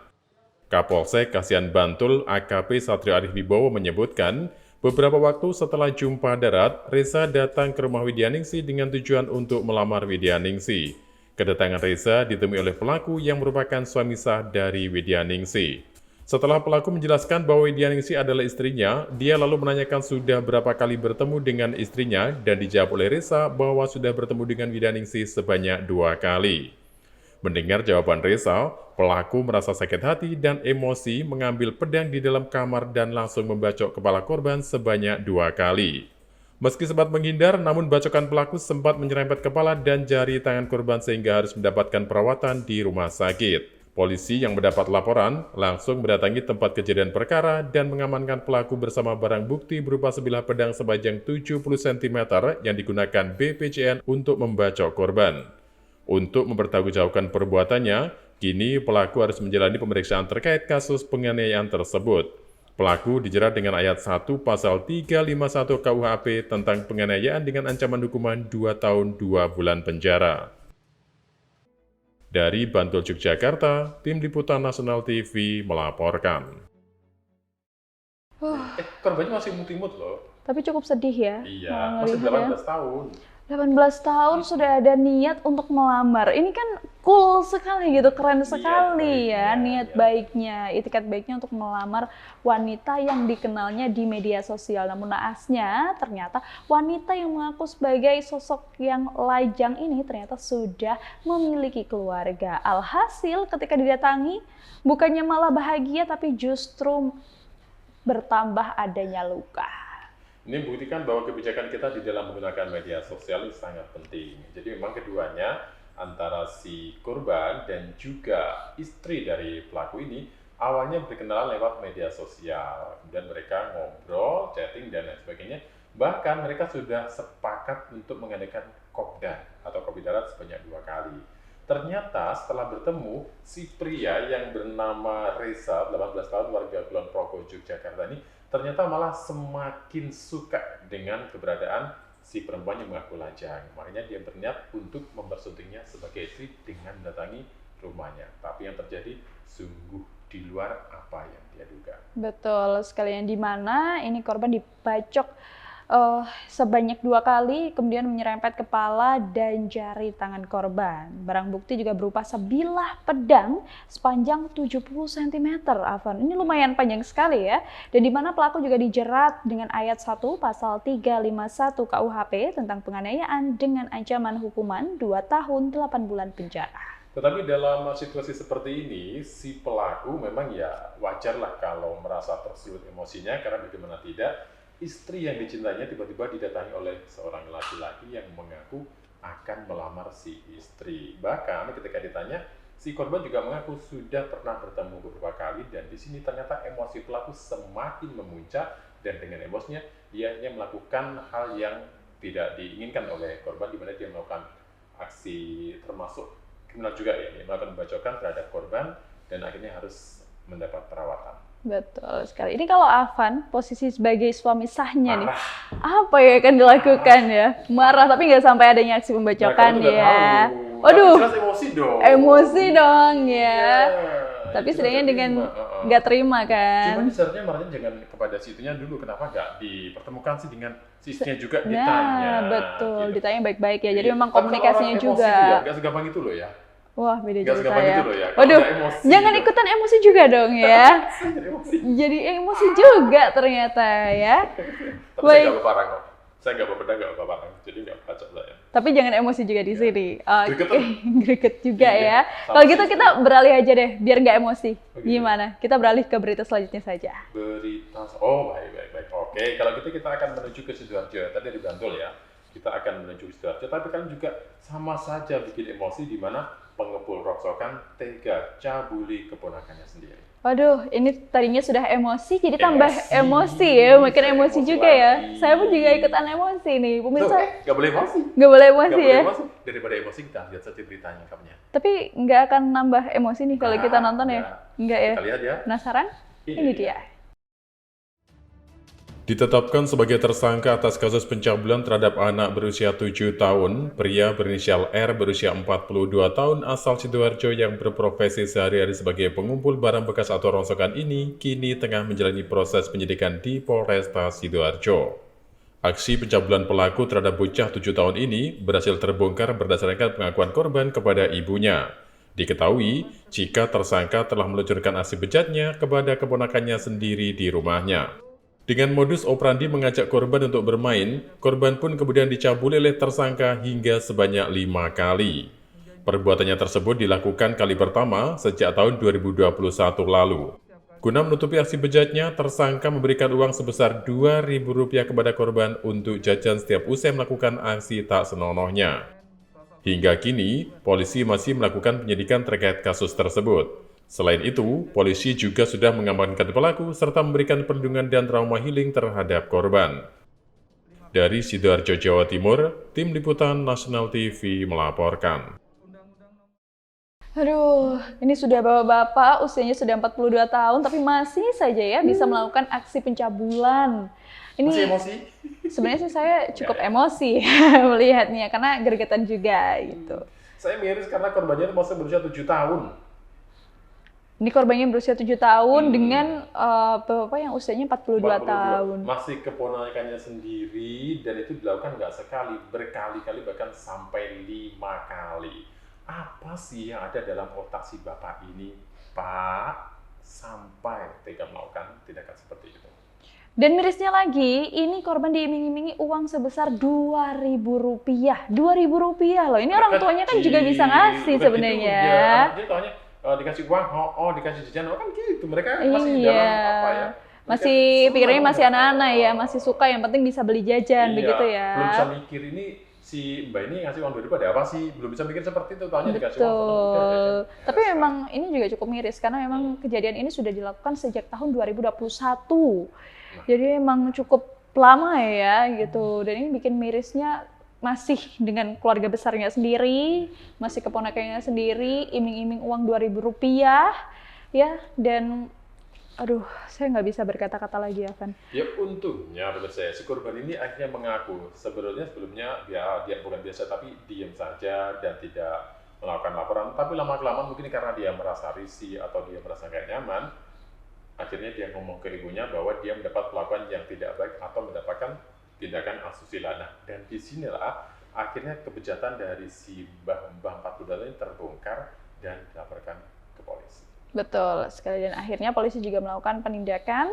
Kapolsek Kasihan Bantul AKP Satrio Arif Wibowo menyebutkan, beberapa waktu setelah jumpa darat, Reza datang ke rumah Widyaningsih dengan tujuan untuk melamar Widyaningsih. Kedatangan Reza ditemui oleh pelaku yang merupakan suami sah dari Widyaningsih. Setelah pelaku menjelaskan bahwa Widyaningsih adalah istrinya, dia lalu menanyakan sudah berapa kali bertemu dengan istrinya dan dijawab oleh Reza bahwa sudah bertemu dengan Widyaningsih sebanyak 2 kali. Mendengar jawaban Reza, pelaku merasa sakit hati dan emosi mengambil pedang di dalam kamar dan langsung membacok kepala korban sebanyak 2 kali. Meski sempat menghindar, namun bacokan pelaku sempat menyerempet kepala dan jari tangan korban sehingga harus mendapatkan perawatan di rumah sakit. Polisi yang mendapat laporan langsung mendatangi tempat kejadian perkara dan mengamankan pelaku bersama barang bukti berupa sebilah pedang sepanjang 70 cm yang digunakan BPJN untuk membacok korban. Untuk mempertanggungjawabkan perbuatannya, kini pelaku harus menjalani pemeriksaan terkait kasus penganiayaan tersebut. Pelaku dijerat dengan ayat 1 pasal 351 KUHP tentang penganiayaan dengan ancaman hukuman 2 tahun 2 bulan penjara. Dari Bantul, Yogyakarta, Tim Liputan Nasional TV melaporkan. Korbannya masih imut-imut loh.
Tapi cukup sedih ya.
Iya, masih 18 tahun.
18 tahun sudah ada niat untuk melamar. Ini kan cool sekali gitu, keren sekali ya niat baiknya, itikat baiknya untuk melamar wanita yang dikenalnya di media sosial. Namun naasnya ternyata wanita yang mengaku sebagai sosok yang lajang ini ternyata sudah memiliki keluarga. Alhasil ketika didatangi bukannya malah bahagia tapi justru bertambah adanya luka.
Ini membuktikan bahwa kebijakan kita di dalam menggunakan media sosial ini sangat penting. Jadi memang keduanya, antara si korban dan juga istri dari pelaku ini, awalnya berkenalan lewat media sosial. Kemudian mereka ngobrol, chatting, dan lain sebagainya. Bahkan mereka sudah sepakat untuk mengadakan kopdar atau kopi darat sebanyak 2 kali. Ternyata setelah bertemu, si pria yang bernama Reza, 18 tahun, warga Kulon Progo, Yogyakarta ini, ternyata malah semakin suka dengan keberadaan si perempuan yang mengaku lajang. Makanya dia berniat untuk mempersuntingnya sebagai istri dengan mendatangi rumahnya. Tapi yang terjadi sungguh di luar apa yang dia duga.
Betul sekali, yang dimana ini korban dibacok sebanyak 2 kali, kemudian menyerempet kepala dan jari tangan korban. Barang bukti juga berupa sebilah pedang sepanjang 70 cm, Afan. Ini lumayan panjang sekali ya. Dan di mana pelaku juga dijerat dengan ayat 1 pasal 351 KUHP tentang penganiayaan dengan ancaman hukuman 2 tahun 8 bulan penjara.
Tetapi dalam situasi seperti ini, si pelaku memang ya wajarlah kalau merasa tersulut emosinya, karena bagaimana tidak, istri yang dicintainya tiba-tiba didatangi oleh seorang laki-laki yang mengaku akan melamar si istri. Bahkan ketika ditanya, si korban juga mengaku sudah pernah bertemu beberapa kali dan di sini ternyata emosi pelaku semakin memuncak dan dengan emosinya dia hanya melakukan hal yang tidak diinginkan oleh korban, di mana dia melakukan aksi termasuk kriminal juga ya, dia melakukan pembacokan terhadap korban dan akhirnya harus mendapat perawatan.
Betul sekali. Ini kalau Afan posisi sebagai suami sahnya nih, apa ya akan dilakukan ya? Marah, tapi nggak sampai adanya aksi pembacokan ya. Waduh,
emosi dong.
Emosi dong ya. Tapi setidaknya dengan nggak terima kan.
Cuman seharusnya marahnya jangan kepada si itunya dulu. Kenapa nggak dipertemukan sih dengan si istrinya juga
Nah,
ditanya.
betul.
Gitu.
Ditanya baik-baik ya. Jadi memang komunikasinya juga.
Nggak segampang itu loh ya.
Wah, beda
Nggak
cerita
segampang
ya.
itu loh ya.
Waduh,
emosi,
jangan
gitu.
ikutan emosi juga dong ya. Jadi emosi juga ternyata ya.
Tapi
Baik.
saya nggak berparang kok. Saya nggak berpedang, nggak berparang. Jadi nggak bacok saya.
Tapi jangan emosi juga di sini. Oke,
Gregetan.
greget juga
Iya,
ya.
sama
Kalau gitu
sih.
kita beralih aja deh, biar nggak emosi. Gimana? Kita beralih ke berita selanjutnya saja.
Baik. Oke, kalau gitu kita akan menuju ke Sidoarjo. Tadi di Bantul ya. Kita akan menuju ke Sidoarjo, tapi kan juga sama saja bikin emosi di mana pengepul rongsokan tega cabuli keponakannya sendiri.
Waduh, ini tadinya sudah emosi, jadi tambah emosi ya, makin emosi juga ya. Saya pun juga ikutan emosi nih, pemirsa.
Nggak boleh emosi.
Nggak boleh emosi ya.
Emosi. Daripada emosi kita lihat saja beritanya lengkapnya.
Tapi nggak akan nambah emosi nih kalau kita nonton ya? Nggak ya?
Kita lihat ya.
Penasaran? Ini dia.
Ditetapkan sebagai tersangka atas kasus pencabulan terhadap anak berusia 7 tahun, pria berinisial R berusia 42 tahun asal Sidoarjo yang berprofesi sehari-hari sebagai pengumpul barang bekas atau rongsokan ini kini tengah menjalani proses penyidikan di Polresta Sidoarjo. Aksi pencabulan pelaku terhadap bocah 7 tahun ini berhasil terbongkar berdasarkan pengakuan korban kepada ibunya. Diketahui jika tersangka telah meluncurkan aksi bejatnya kepada keponakannya sendiri di rumahnya. Dengan modus operandi mengajak korban untuk bermain, korban pun kemudian dicabuli oleh tersangka hingga sebanyak 5 kali. Perbuatannya tersebut dilakukan kali pertama sejak tahun 2021 lalu. Guna menutupi aksi bejatnya, tersangka memberikan uang sebesar Rp2.000 kepada korban untuk jajan setiap usai melakukan aksi tak senonohnya. Hingga kini, polisi masih melakukan penyidikan terkait kasus tersebut. Selain itu, polisi juga sudah mengamankan pelaku serta memberikan perlindungan dan trauma healing terhadap korban. Dari Sidoarjo, Jawa Timur, Tim Liputan Nasional TV melaporkan.
Aduh, ini sudah bapak-bapak, usianya sudah 42 tahun, tapi masih saja ya bisa melakukan aksi pencabulan. Ini
Masih emosi?
Sebenarnya sih saya cukup emosi melihatnya, karena gergetan juga gitu.
Saya miris karena korbannya itu masih berusia 7 tahun.
Ini korbannya berusia 7 tahun dengan bapak yang usianya 42 tahun.
Masih keponakannya sendiri dan itu dilakukan nggak sekali, berkali-kali bahkan sampai 5 kali. Apa sih yang ada dalam otak si bapak ini, Pak, sampai tega melakukan tindakan seperti itu?
Dan mirisnya lagi, ini korban diiming-imingi uang sebesar Rp2.000. Rp2.000 loh, ini orang tuanya kan juga bisa ngasih sebenarnya.
Dikasih uang, dikasih jajan, kan gitu. Mereka masih dalam apa ya?
Masih pikirnya masih anak-anak ya, masih suka, yang penting bisa beli jajan, begitu ya.
Belum bisa mikir ini si Mbak ini ngasih uang Rp2.000 ada apa sih? Belum bisa mikir seperti itu, taunya dikasih uang.
Betul. Tapi memang ini juga cukup miris karena memang kejadian ini sudah dilakukan sejak tahun 2021. Jadi memang cukup lama ya gitu. Dan ini bikin mirisnya masih dengan keluarga besarnya sendiri, masih keponakannya sendiri, iming-iming uang Rp2.000 ya, dan aduh, saya nggak bisa berkata-kata lagi ya, Van.
Ya untungnya menurut saya si korban ini akhirnya mengaku sebelumnya dia bukan biasa tapi diam saja dan tidak melakukan laporan, tapi lama-kelamaan mungkin karena dia merasa risih atau dia merasa nggak nyaman, akhirnya dia ngomong ke ibunya bahwa dia mendapat perlakuan yang tidak baik atau mendapatkan tindakan asusila. Nah, dan disinilah akhirnya kebejatan dari si Mbah 42 ini terbongkar dan dilaporkan ke polisi.
Betul sekali, dan akhirnya polisi juga melakukan penindakan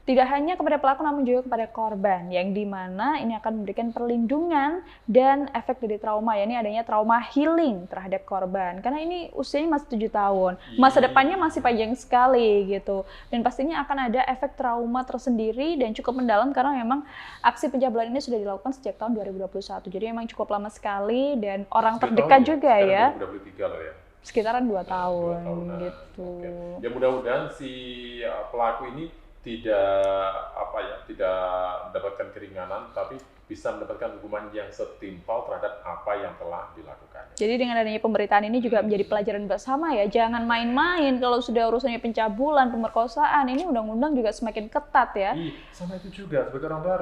tidak hanya kepada pelaku namun juga kepada korban, yang dimana ini akan memberikan perlindungan dan efek dari trauma, ya ini adanya trauma healing terhadap korban karena ini usianya masih 7 tahun, masa depannya masih panjang sekali gitu, dan pastinya akan ada efek trauma tersendiri dan cukup mendalam karena memang aksi pencabulan ini sudah dilakukan sejak tahun 2021, jadi memang cukup lama sekali dan orang terdekat juga ya.
2023 loh ya.
Sekitaran 2 tahun gitu.
Okay. Ya mudah-mudahan si pelaku ini tidak mendapatkan keringanan, tapi bisa mendapatkan hukuman yang setimpal terhadap apa yang telah dilakukannya.
Jadi dengan adanya pemberitaan ini juga menjadi pelajaran bersama ya, jangan main-main kalau sudah urusannya pencabulan, pemerkosaan, ini undang-undang juga semakin ketat ya.
Sama itu juga, sebagai orang tua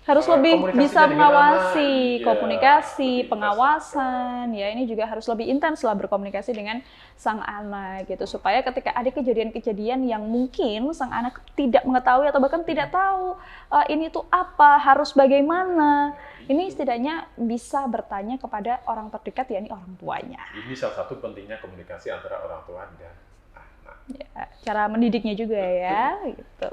harus
lebih bisa mengawasi, komunikasi,
ya,
pengawasan, ya ini juga harus lebih intens lah berkomunikasi dengan sang anak gitu, supaya ketika ada kejadian-kejadian yang mungkin sang anak tidak mengetahui atau bahkan tidak tahu ini tuh apa, harus bagaimana, ini setidaknya bisa bertanya kepada orang terdekat, yakni orang tuanya.
Ini salah satu pentingnya komunikasi antara orang tua dan anak.
Ya, cara mendidiknya juga ya, gitu.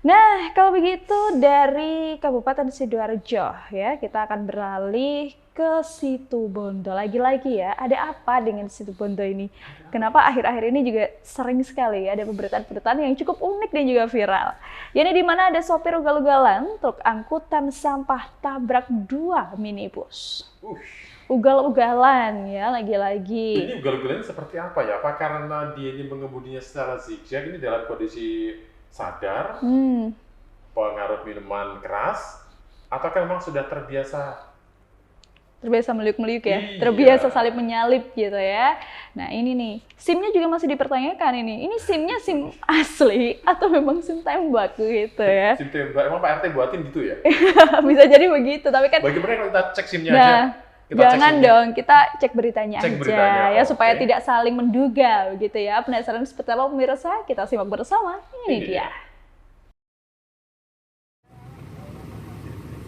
Nah, kalau begitu dari Kabupaten Sidoarjo ya, kita akan beralih ke Situbondo. Lagi-lagi ya, ada apa dengan Situbondo ini? Kenapa akhir-akhir ini juga sering sekali ada pemberitaan-pemberitaan yang cukup unik dan juga viral. Yakni di mana ada sopir ugal-ugalan truk angkutan sampah tabrak 2 minibus. Ugal-ugalan ya, lagi-lagi.
Ini ugal-ugalan seperti apa ya? Apa karena dia ini mengemudinya secara zigzag ini dalam kondisi sadar, pengaruh minuman keras, ataukah memang sudah terbiasa
meliuk-meliuk ya,
Iya.
terbiasa salip menyalip gitu ya. Nah ini nih, SIM-nya juga masih dipertanyakan ini. Ini SIM-nya SIM asli atau memang SIM tembak gitu ya?
SIM tembak, emang Pak RT buatin gitu ya?
Bisa jadi begitu, tapi kan
Bagaimana kalau kita cek SIM-nya aja?
nah,
Kita cek
jangan
SIM-nya.
dong, kita cek beritanya
Cek
aja
beritanya,
ya,
oke.
supaya tidak saling menduga gitu ya. Penasaran seperti apa pemirsa? Kita simak bersama, ini dia.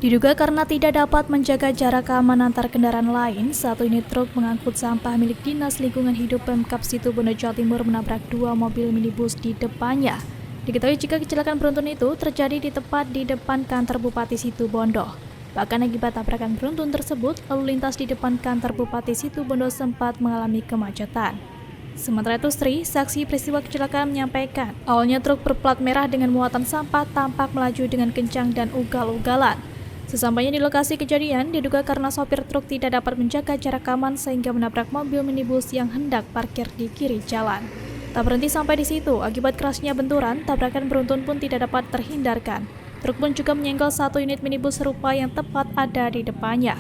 Diduga karena tidak dapat menjaga jarak aman antar kendaraan lain, satu unit truk mengangkut sampah milik Dinas Lingkungan Hidup Pemkab Situbondo Jawa Timur menabrak 2 mobil minibus di depannya. Diketahui jika kecelakaan beruntun itu terjadi tepat di depan kantor Bupati Situbondo. Bahkan akibat tabrakan beruntun tersebut, lalu lintas di depan kantor Bupati Situbondo sempat mengalami kemacetan. Sementara itu Sri, saksi peristiwa kecelakaan menyampaikan, awalnya truk berplat merah dengan muatan sampah tampak melaju dengan kencang dan ugal-ugalan. Sesampainya di lokasi kejadian, diduga karena sopir truk tidak dapat menjaga jarak aman sehingga menabrak mobil minibus yang hendak parkir di kiri jalan. Tak berhenti sampai di situ, akibat kerasnya benturan, tabrakan beruntun pun tidak dapat terhindarkan. Truk pun juga menyenggol satu unit minibus serupa yang tepat ada di depannya.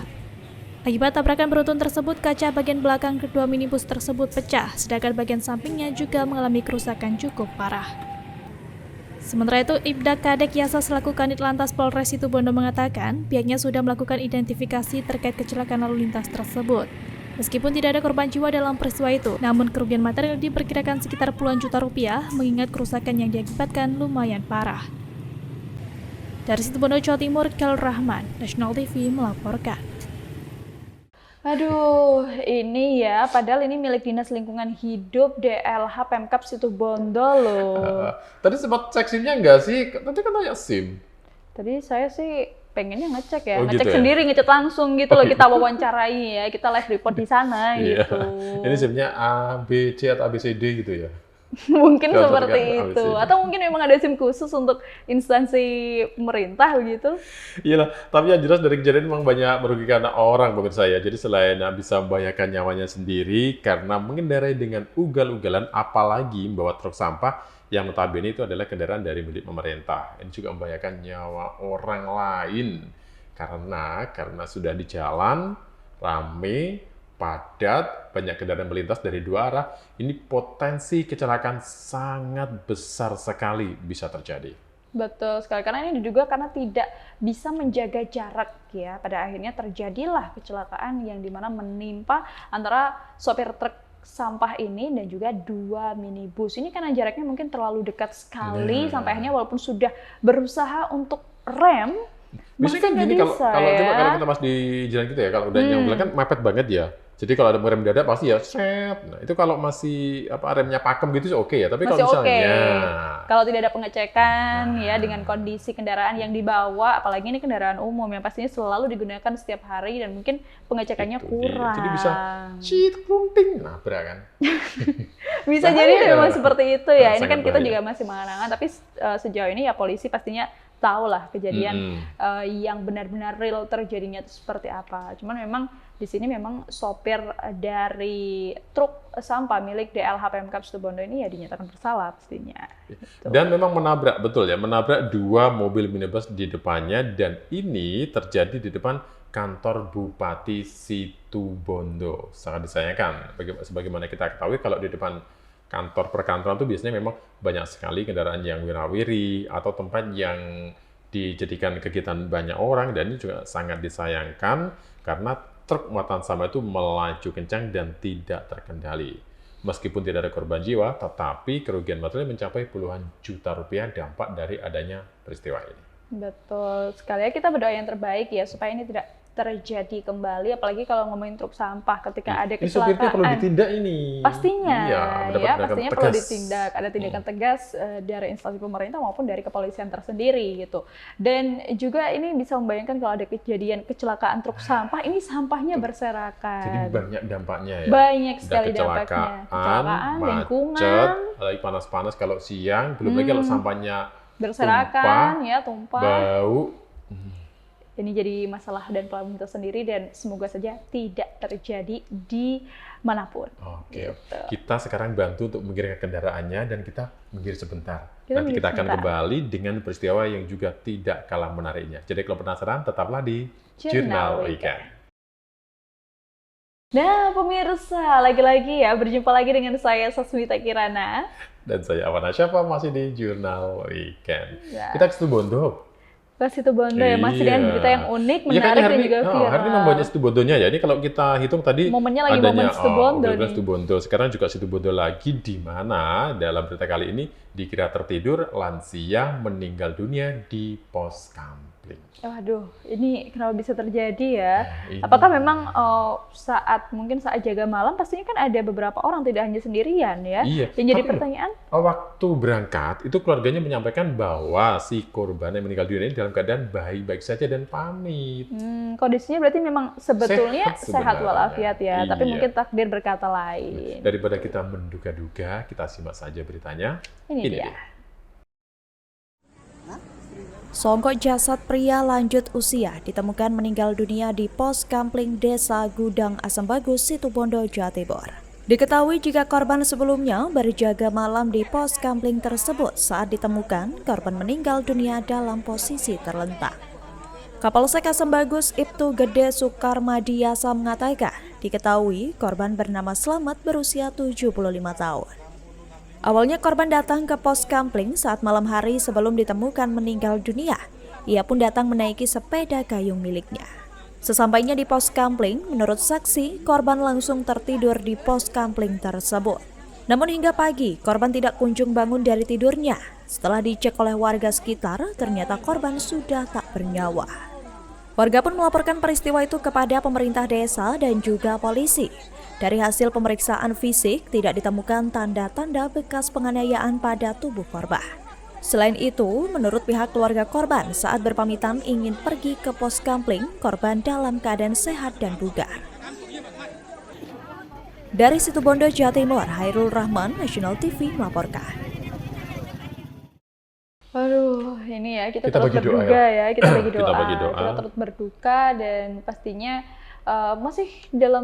Akibat tabrakan beruntun tersebut, kaca bagian belakang kedua minibus tersebut pecah, sedangkan bagian sampingnya juga mengalami kerusakan cukup parah. Sementara itu, Ibda Kadek Yasa selaku Kanit Lantas Polres Situbondo mengatakan pihaknya sudah melakukan identifikasi terkait kecelakaan lalu lintas tersebut. Meskipun tidak ada korban jiwa dalam peristiwa itu, namun kerugian material diperkirakan sekitar puluhan juta rupiah mengingat kerusakan yang diakibatkan lumayan parah. Dari Situbondo, Jawa Timur, Khalil Rahman, National TV melaporkan.
Aduh, ini ya, padahal ini milik Dinas Lingkungan Hidup DLH Pemkab Situbondo loh.
Tadi sempat cek SIM-nya nggak sih? Tadi kan tanya SIM.
Tadi saya sih pengennya ngecek ya,
Oh,
ngecek
gitu ya?
sendiri, ngecek langsung gitu loh, kita wawancarai ya, kita live report di sana
Iya.
gitu.
Ini SIM-nya A, B, C, atau ABCD gitu ya?
Mungkin
Kalau
seperti
kan
itu,
ABC.
atau mungkin memang ada SIM khusus untuk instansi pemerintah begitu.
Iyalah, tapi yang jelas dari kejadian memang banyak merugikan orang pemirsa ya. Jadi selain bisa membahayakan nyawanya sendiri karena mengendarai dengan ugal-ugalan, apalagi membawa truk sampah yang notabene itu adalah kendaraan dari milik pemerintah. Ini juga membahayakan nyawa orang lain karena sudah di jalan rame, padat, banyak kendaraan melintas dari dua arah. Ini potensi kecelakaan sangat besar sekali bisa terjadi.
Betul sekali, karena ini diduga karena tidak bisa menjaga jarak ya. Pada akhirnya terjadilah kecelakaan yang dimana menimpa antara sopir truk sampah ini dan juga 2 minibus. Ini karena jaraknya mungkin terlalu dekat sekali sampai akhirnya walaupun sudah berusaha untuk rem,
Biasanya kan
masih nggak
gini, kalau
bisa
coba
ya.
kalau kita pas di jalan kita ya, kalau udah nyambung kan mepet banget ya. Jadi kalau ada rem mendadak pasti ya set. Nah, itu kalau masih remnya pakem gitu sih oke ya. Tapi
Masih
kalau
oke.
misalnya
Kalau tidak ada pengecekan ya dengan kondisi kendaraan yang dibawa, apalagi ini kendaraan umum yang pastinya selalu digunakan setiap hari dan mungkin pengecekannya
Itu dia.
kurang.
Jadi bisa cheat klumping nabrak kan.
Bisa
Bahaya.
jadi memang seperti itu ya. Ini
Sangat
kan kita
bahaya.
juga masih mengenangan, tapi sejauh ini ya polisi pastinya tahu lah kejadian yang benar-benar real terjadinya itu seperti apa. Cuman memang di sini memang sopir dari truk sampah milik DLH Pemkab Situbondo ini ya dinyatakan bersalah pastinya.
Dan memang menabrak, betul ya, menabrak 2 mobil minibus di depannya dan ini terjadi di depan kantor Bupati Situbondo. Sangat disayangkan. Sebagaimana kita ketahui kalau di depan kantor perkantoran itu biasanya memang banyak sekali kendaraan yang wirawiri atau tempat yang dijadikan kegiatan banyak orang dan ini juga sangat disayangkan karena truk muatan sampah itu melaju kencang dan tidak terkendali. Meskipun tidak ada korban jiwa, tetapi kerugian material mencapai puluhan juta rupiah dampak dari adanya peristiwa ini.
Betul sekali ya, kita berdoa yang terbaik ya supaya ini tidak terjadi kembali, apalagi kalau ngomongin truk sampah ketika ada
Ini supirnya perlu
kecelakaan.
ditindak ini.
Pastinya,
Iya, mendapat
ya
tindakan
pastinya
tegas.
perlu ditindak, ada tindakan tegas dari instansi pemerintah maupun dari kepolisian tersendiri gitu. Dan juga ini bisa membayangkan kalau ada kejadian kecelakaan truk sampah, ini sampahnya
Jadi
berserakan.
banyak dampaknya ya.
Banyak
Udah
sekali dampaknya, kecelakaan,
macet,
lingkungan,
lagi panas-panas kalau siang, belum lagi kalau sampahnya
berserakan, tumpah.
bau.
Ini jadi masalah dan problem tersendiri dan semoga saja tidak terjadi di manapun.
Oke,
Gitu.
kita sekarang bantu untuk mengiringkan kendaraannya dan kita minggir sebentar.
Kita
Nanti
minggir
kita akan
sebentar.
kembali dengan peristiwa yang juga tidak kalah menariknya. Jadi kalau penasaran, tetaplah di
Jurnal
Jurnal
Weekend.
Weekend.
Nah, pemirsa, lagi-lagi ya berjumpa lagi dengan saya Sasmita Kirana.
Dan saya Awan Asyafa masih di Jurnal Weekend.
Ya.
Kita ke Situbondo.
Ke Situbondo ya, masih dengan
Iya.
berita yang unik,
Iya,
menarik dan
kayaknya
juga viral.
hari ini membuatnya Situbondonya ya. Ini kalau kita hitung tadi
Momennya lagi momen Situbondo nih.
Situbondo. Sekarang juga Situbondo lagi, di mana dalam berita kali ini dikira tertidur, lansia meninggal dunia di pos kampling.
Waduh, ini kenapa bisa terjadi ya?
Ini.
Apakah memang mungkin saat jaga malam pastinya kan ada beberapa orang, tidak hanya sendirian ya?
Iya,
Yang jadi
tapi
pertanyaan,
waktu berangkat itu keluarganya menyampaikan bahwa si korban yang meninggal dunia ini dalam keadaan baik-baik saja dan pamit.
kondisinya berarti memang sebetulnya
Sehat
sehat
sebenarnya.
walafiat ya, tapi
Iya.
mungkin takdir berkata lain.
Daripada kita menduga-duga, kita simak saja beritanya.
Ini dia.
Songgok jasad pria lanjut usia ditemukan meninggal dunia di pos kampling Desa Gudang Asem Bagus, Situbondo, Jawa Timur. Diketahui jika korban sebelumnya berjaga malam di pos kampling tersebut saat ditemukan, korban meninggal dunia dalam posisi terlentang. Kapolsek Asem Bagus Ibtu Gede Soekarmadiasa mengatakan, diketahui korban bernama Slamet berusia 75 tahun. Awalnya korban datang ke pos kampling saat malam hari sebelum ditemukan meninggal dunia. Ia pun datang menaiki sepeda gayung miliknya. Sesampainya di pos kampling, menurut saksi, korban langsung tertidur di pos kampling tersebut. Namun hingga pagi, korban tidak kunjung bangun dari tidurnya. Setelah dicek oleh warga sekitar, ternyata korban sudah tak bernyawa. Warga pun melaporkan peristiwa itu kepada pemerintah desa dan juga polisi. Dari hasil pemeriksaan fisik, tidak ditemukan tanda-tanda bekas penganiayaan pada tubuh korban. Selain itu, menurut pihak keluarga korban, saat berpamitan ingin pergi ke pos kampling, korban dalam keadaan sehat dan bugar. Dari Situbondo, Jawa Timur, Hairul Rahman, National TV melaporkan.
Aduh, ini ya kita
Kita
turut
bagi doa
berduka ya, kita bagi
Kita
doa,
bagi doa.
kita turut berduka dan pastinya masih dalam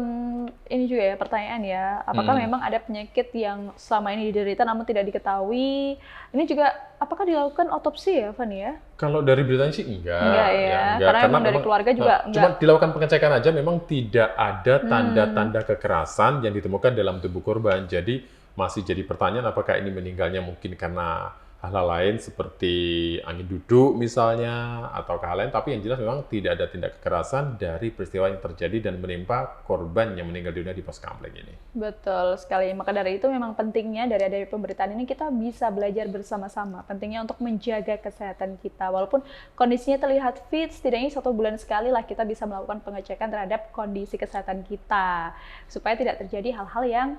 ini juga ya pertanyaan ya, apakah memang ada penyakit yang selama ini diderita namun tidak diketahui? Ini juga apakah dilakukan otopsi ya, Van ya?
Kalau dari beritanya sih enggak.
Enggak ya, karena memang dari keluarga juga
cuma
enggak.
dilakukan pengecekan aja, memang tidak ada tanda-tanda kekerasan yang ditemukan dalam tubuh korban. Jadi masih jadi pertanyaan apakah ini meninggalnya mungkin karena hal-hal lain seperti angin duduk misalnya atau hal lain, tapi yang jelas memang tidak ada tindak kekerasan dari peristiwa yang terjadi dan menimpa korban yang meninggal dunia di pos kampling ini.
Betul sekali, maka dari itu memang pentingnya dari pemberitaan ini kita bisa belajar bersama-sama. Pentingnya untuk menjaga kesehatan kita, walaupun kondisinya terlihat fit, setidaknya 1 bulan sekali lah kita bisa melakukan pengecekan terhadap kondisi kesehatan kita, supaya tidak terjadi hal-hal yang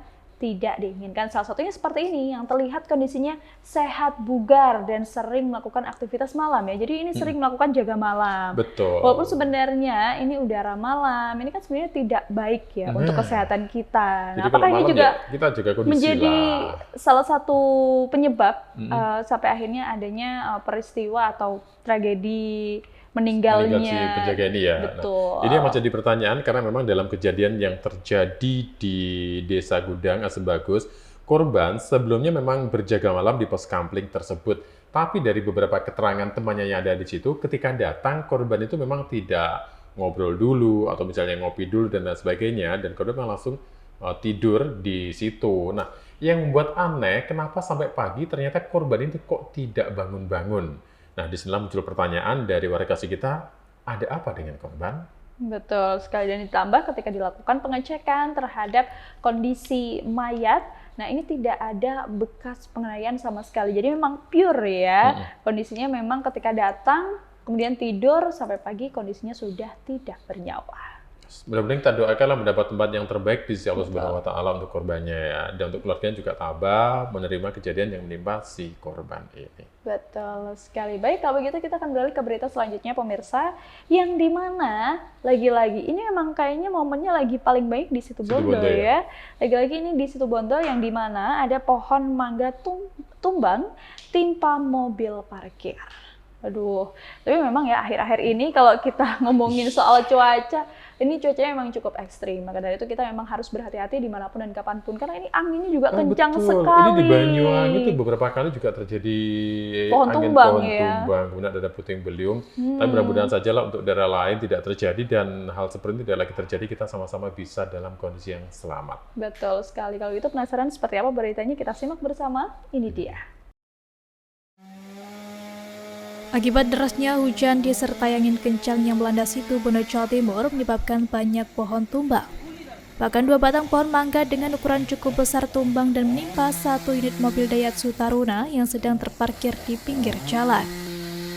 tidak diinginkan. Salah satunya seperti ini, yang terlihat kondisinya sehat, bugar, dan sering melakukan aktivitas malam ya. Jadi ini sering melakukan jaga malam.
Betul.
Walaupun sebenarnya ini udara malam, ini kan sebenarnya tidak baik ya untuk kesehatan kita.
Jadi
Nah,
kalau
apakah ini
malam
juga
ya kita jaga kondisi
menjadi
lah.
salah satu penyebab sampai akhirnya adanya peristiwa atau tragedi
meninggal si
meninggalnya?
penjaga ini ya.
Betul.
Nah, ini yang menjadi pertanyaan karena memang dalam kejadian yang terjadi di Desa Gudang Asem Bagus, korban sebelumnya memang berjaga malam di pos kampling tersebut. Tapi dari beberapa keterangan temannya yang ada di situ, ketika datang korban itu memang tidak ngobrol dulu atau misalnya ngopi dulu dan lain sebagainya, dan korban memang langsung tidur di situ. Nah, yang membuat aneh, kenapa sampai pagi ternyata korban itu kok tidak bangun-bangun? Nah, disinilah muncul pertanyaan dari warga sekitar, ada apa dengan korban?
Betul sekali, dan ditambah ketika dilakukan pengecekan terhadap kondisi mayat, nah ini tidak ada bekas penganiayaan sama sekali. Jadi memang pure ya, kondisinya memang ketika datang kemudian tidur sampai pagi kondisinya sudah tidak bernyawa.
Mudah-mudahan kita doakanlah mendapat tempat yang terbaik di sisi Allah Subhanahu wa Ta'ala untuk korbannya ya. Dan untuk keluarganya juga tabah menerima kejadian yang menimpa si korban ini.
Betul sekali. Baik, kalau begitu kita akan beralih ke berita selanjutnya pemirsa, yang dimana lagi-lagi ini memang kayaknya momennya lagi paling baik di Situbondo ya. Lagi-lagi ini di Situbondo yang dimana ada pohon mangga tumbang timpa mobil parkir. Aduh, tapi memang ya akhir-akhir ini kalau kita ngomongin soal cuaca, ini cuacanya memang cukup ekstrim. Maka dari itu kita memang harus berhati-hati dimanapun dan kapanpun, karena ini anginnya juga kencang
betul.
sekali.
Ini di Banyuwangi itu beberapa kali juga terjadi
pohon
angin
tumbang,
pohon tumbang, kemudian ada puting beliung. Tapi mudah-mudahan sajalah untuk daerah lain tidak terjadi dan hal seperti ini tidak lagi terjadi, kita sama-sama bisa dalam kondisi yang selamat.
Betul sekali. Kalau itu penasaran seperti apa beritanya, kita simak bersama. Ini dia.
Akibat derasnya hujan disertai angin kencang yang melanda Situbondo, Jawa Timur menyebabkan banyak pohon tumbang. Bahkan 2 batang pohon mangga dengan ukuran cukup besar tumbang dan menimpa 1 unit mobil Daihatsu Taruna yang sedang terparkir di pinggir jalan.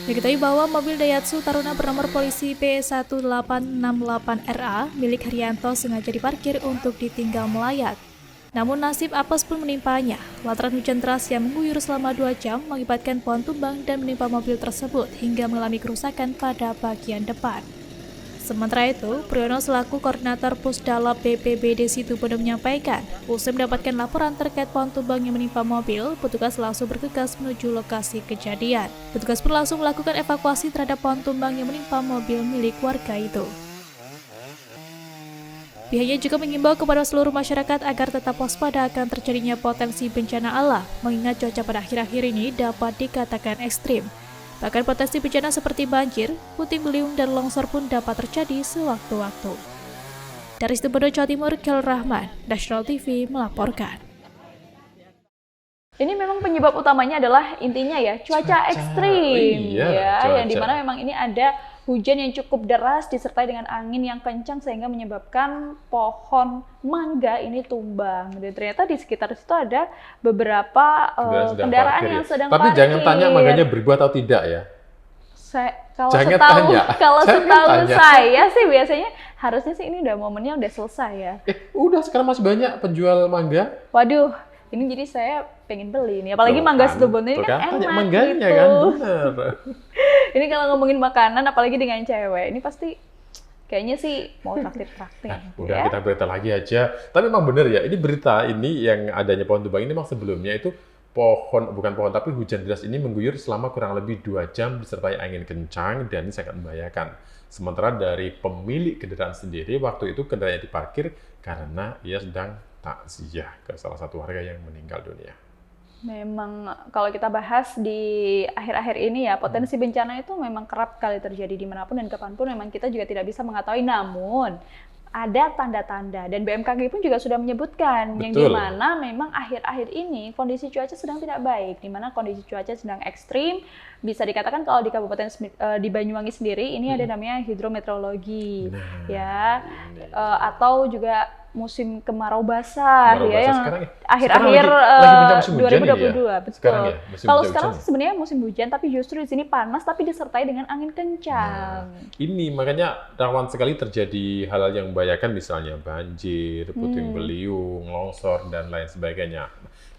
Diketahui bahwa mobil Daihatsu Taruna bernomor polisi P1868RA milik Haryanto sengaja diparkir untuk ditinggal melayat. Namun nasib apes pun menimpanya, lantaran hujan deras yang mengguyur selama 2 jam mengakibatkan pohon tumbang dan menimpa mobil tersebut hingga mengalami kerusakan pada bagian depan. Sementara itu, Priyono selaku koordinator Pusdalab BPBD Situbondo menyampaikan, usai mendapatkan laporan terkait pohon tumbang yang menimpa mobil, petugas langsung bergegas menuju lokasi kejadian. Petugas pun langsung melakukan evakuasi terhadap pohon tumbang yang menimpa mobil milik warga itu. Pihaknya juga mengimbau kepada seluruh masyarakat agar tetap waspada akan terjadinya potensi bencana alam, mengingat cuaca pada akhir-akhir ini dapat dikatakan ekstrim. Bahkan potensi bencana seperti banjir, puting beliung, dan longsor pun dapat terjadi sewaktu-waktu. Dari Situbondo, Jawa Timur, Khairul Rahman, National TV melaporkan.
Ini memang penyebab utamanya adalah intinya ya cuaca ekstrim, yang dimana memang ini ada hujan yang cukup deras disertai dengan angin yang kencang sehingga menyebabkan pohon mangga ini tumbang. Dan ternyata di sekitar situ ada beberapa kendaraan yang sedang
parkir. Tapi jangan tanya mangganya beribu atau tidak ya.
Kalau setahu saya sih biasanya harusnya sih ini udah momennya udah selesai ya.
Udah sekarang masih banyak penjual mangga.
Waduh, ini jadi saya pengen beli nih. Apalagi mangga Situbondo ini kan enak
mangganya
gitu.
Kan bener.
Ini kalau ngomongin makanan, apalagi dengan cewek, ini pasti kayaknya sih mau traktir-traktir.
Udah kita berita lagi aja. Tapi memang bener ya, ini berita ini yang adanya pohon tumbang ini memang sebelumnya itu bukan pohon, tapi hujan deras ini mengguyur selama kurang lebih 2 jam disertai angin kencang dan ini sangat membahayakan. Sementara dari pemilik kendaraan sendiri, waktu itu kendaraannya diparkir karena ia sedang takziah ke salah satu warga yang meninggal dunia.
Memang kalau kita bahas di akhir-akhir ini ya, potensi bencana itu memang kerap kali terjadi dimanapun dan kapanpun, memang kita juga tidak bisa mengetahui, namun ada tanda-tanda dan BMKG pun juga sudah menyebutkan. Yang dimana memang akhir-akhir ini kondisi cuaca sedang tidak baik, dimana kondisi cuaca sedang ekstrim. Bisa dikatakan kalau di Kabupaten di Banyuwangi sendiri ini ada namanya hidrometeorologi, atau juga musim kemarau basah yang akhir-akhir 2022.
Ya?
Betul. Kalau sekarang sebenarnya musim hujan, tapi justru di sini panas tapi disertai dengan angin kencang.
Ini makanya rawan sekali terjadi hal-hal yang membahayakan, misalnya banjir, puting beliung, longsor dan lain sebagainya.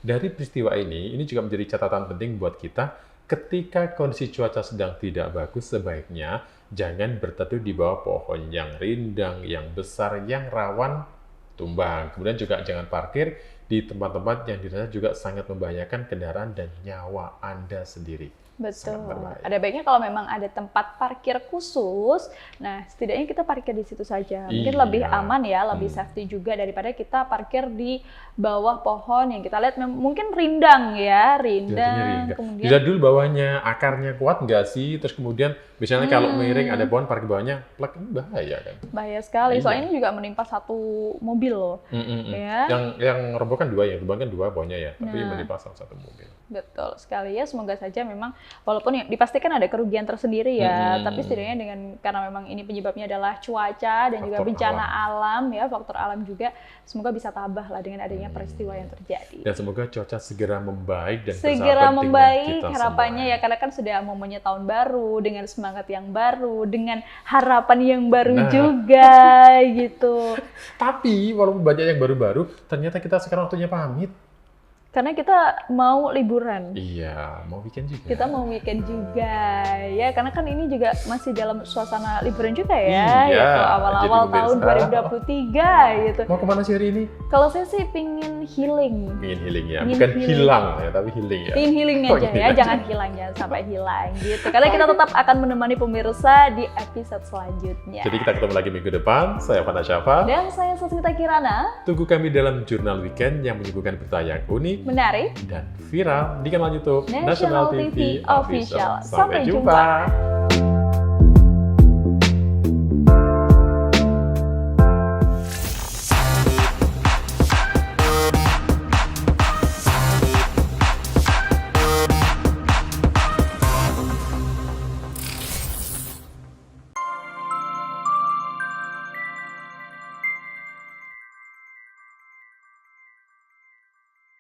Dari peristiwa ini juga menjadi catatan penting buat kita. Ketika kondisi cuaca sedang tidak bagus, sebaiknya jangan berteduh di bawah pohon yang rindang, yang besar, yang rawan tumbang. Kemudian juga jangan parkir di tempat-tempat yang dirasa juga sangat membahayakan kendaraan dan nyawa Anda sendiri.
Betul. Ada baiknya kalau memang ada tempat parkir khusus, nah setidaknya kita parkir di situ saja. Mungkin lebih aman ya, lebih safety juga daripada kita parkir di bawah pohon yang kita lihat mungkin rindang ya, rindang.
Kemudian dilihat dulu bawahnya, akarnya kuat nggak sih? Terus kemudian misalnya kalau miring ada pohon parkir bawahnya, plek, ini bahaya kan?
Bahaya sekali. Soalnya ini juga menimpa 1 mobil loh. Ya.
Yang robohkan 2 ya, robohkan 2 bawahnya ya, tapi menimpa salah 1 mobil.
Betul sekali ya, semoga saja memang walaupun dipastikan ada kerugian tersendiri ya, tapi setidaknya karena memang ini penyebabnya adalah cuaca dan juga bencana alam ya, faktor alam juga, semoga bisa tabah lah dengan adanya peristiwa yang terjadi.
Dan semoga cuaca segera membaik dan
segera membaik harapannya ya, karena kan sudah momennya tahun baru dengan semangat yang baru, dengan harapan yang baru
Nah.
juga gitu.
Tapi walaupun banyak yang baru-baru, ternyata kita sekarang waktunya pamit.
Karena kita mau liburan.
Iya, mau weekend juga.
Kita mau weekend juga ya, karena kan ini juga masih dalam suasana liburan juga ya,
Iya,
gitu, awal-awal
jadi
tahun
pemirsa.
2023 gitu.
Mau kemana sih hari ini?
Kalau saya sih pingin healing.
Pingin healing ya,
Pingin
bukan
healing.
hilang ya, tapi healing ya.
Pingin healing
Oh,
aja ya,
healing.
jangan sampai hilang gitu. Karena kita tetap akan menemani pemirsa di episode selanjutnya.
Jadi kita ketemu lagi minggu depan. Saya Fana Syafa.
Dan saya Susmita Kirana,
Tunggu kami dalam jurnal weekend yang menyuguhkan berita yang unik
menarik,
dan viral di kanal YouTube
National TV Official. Sampai
jumpa.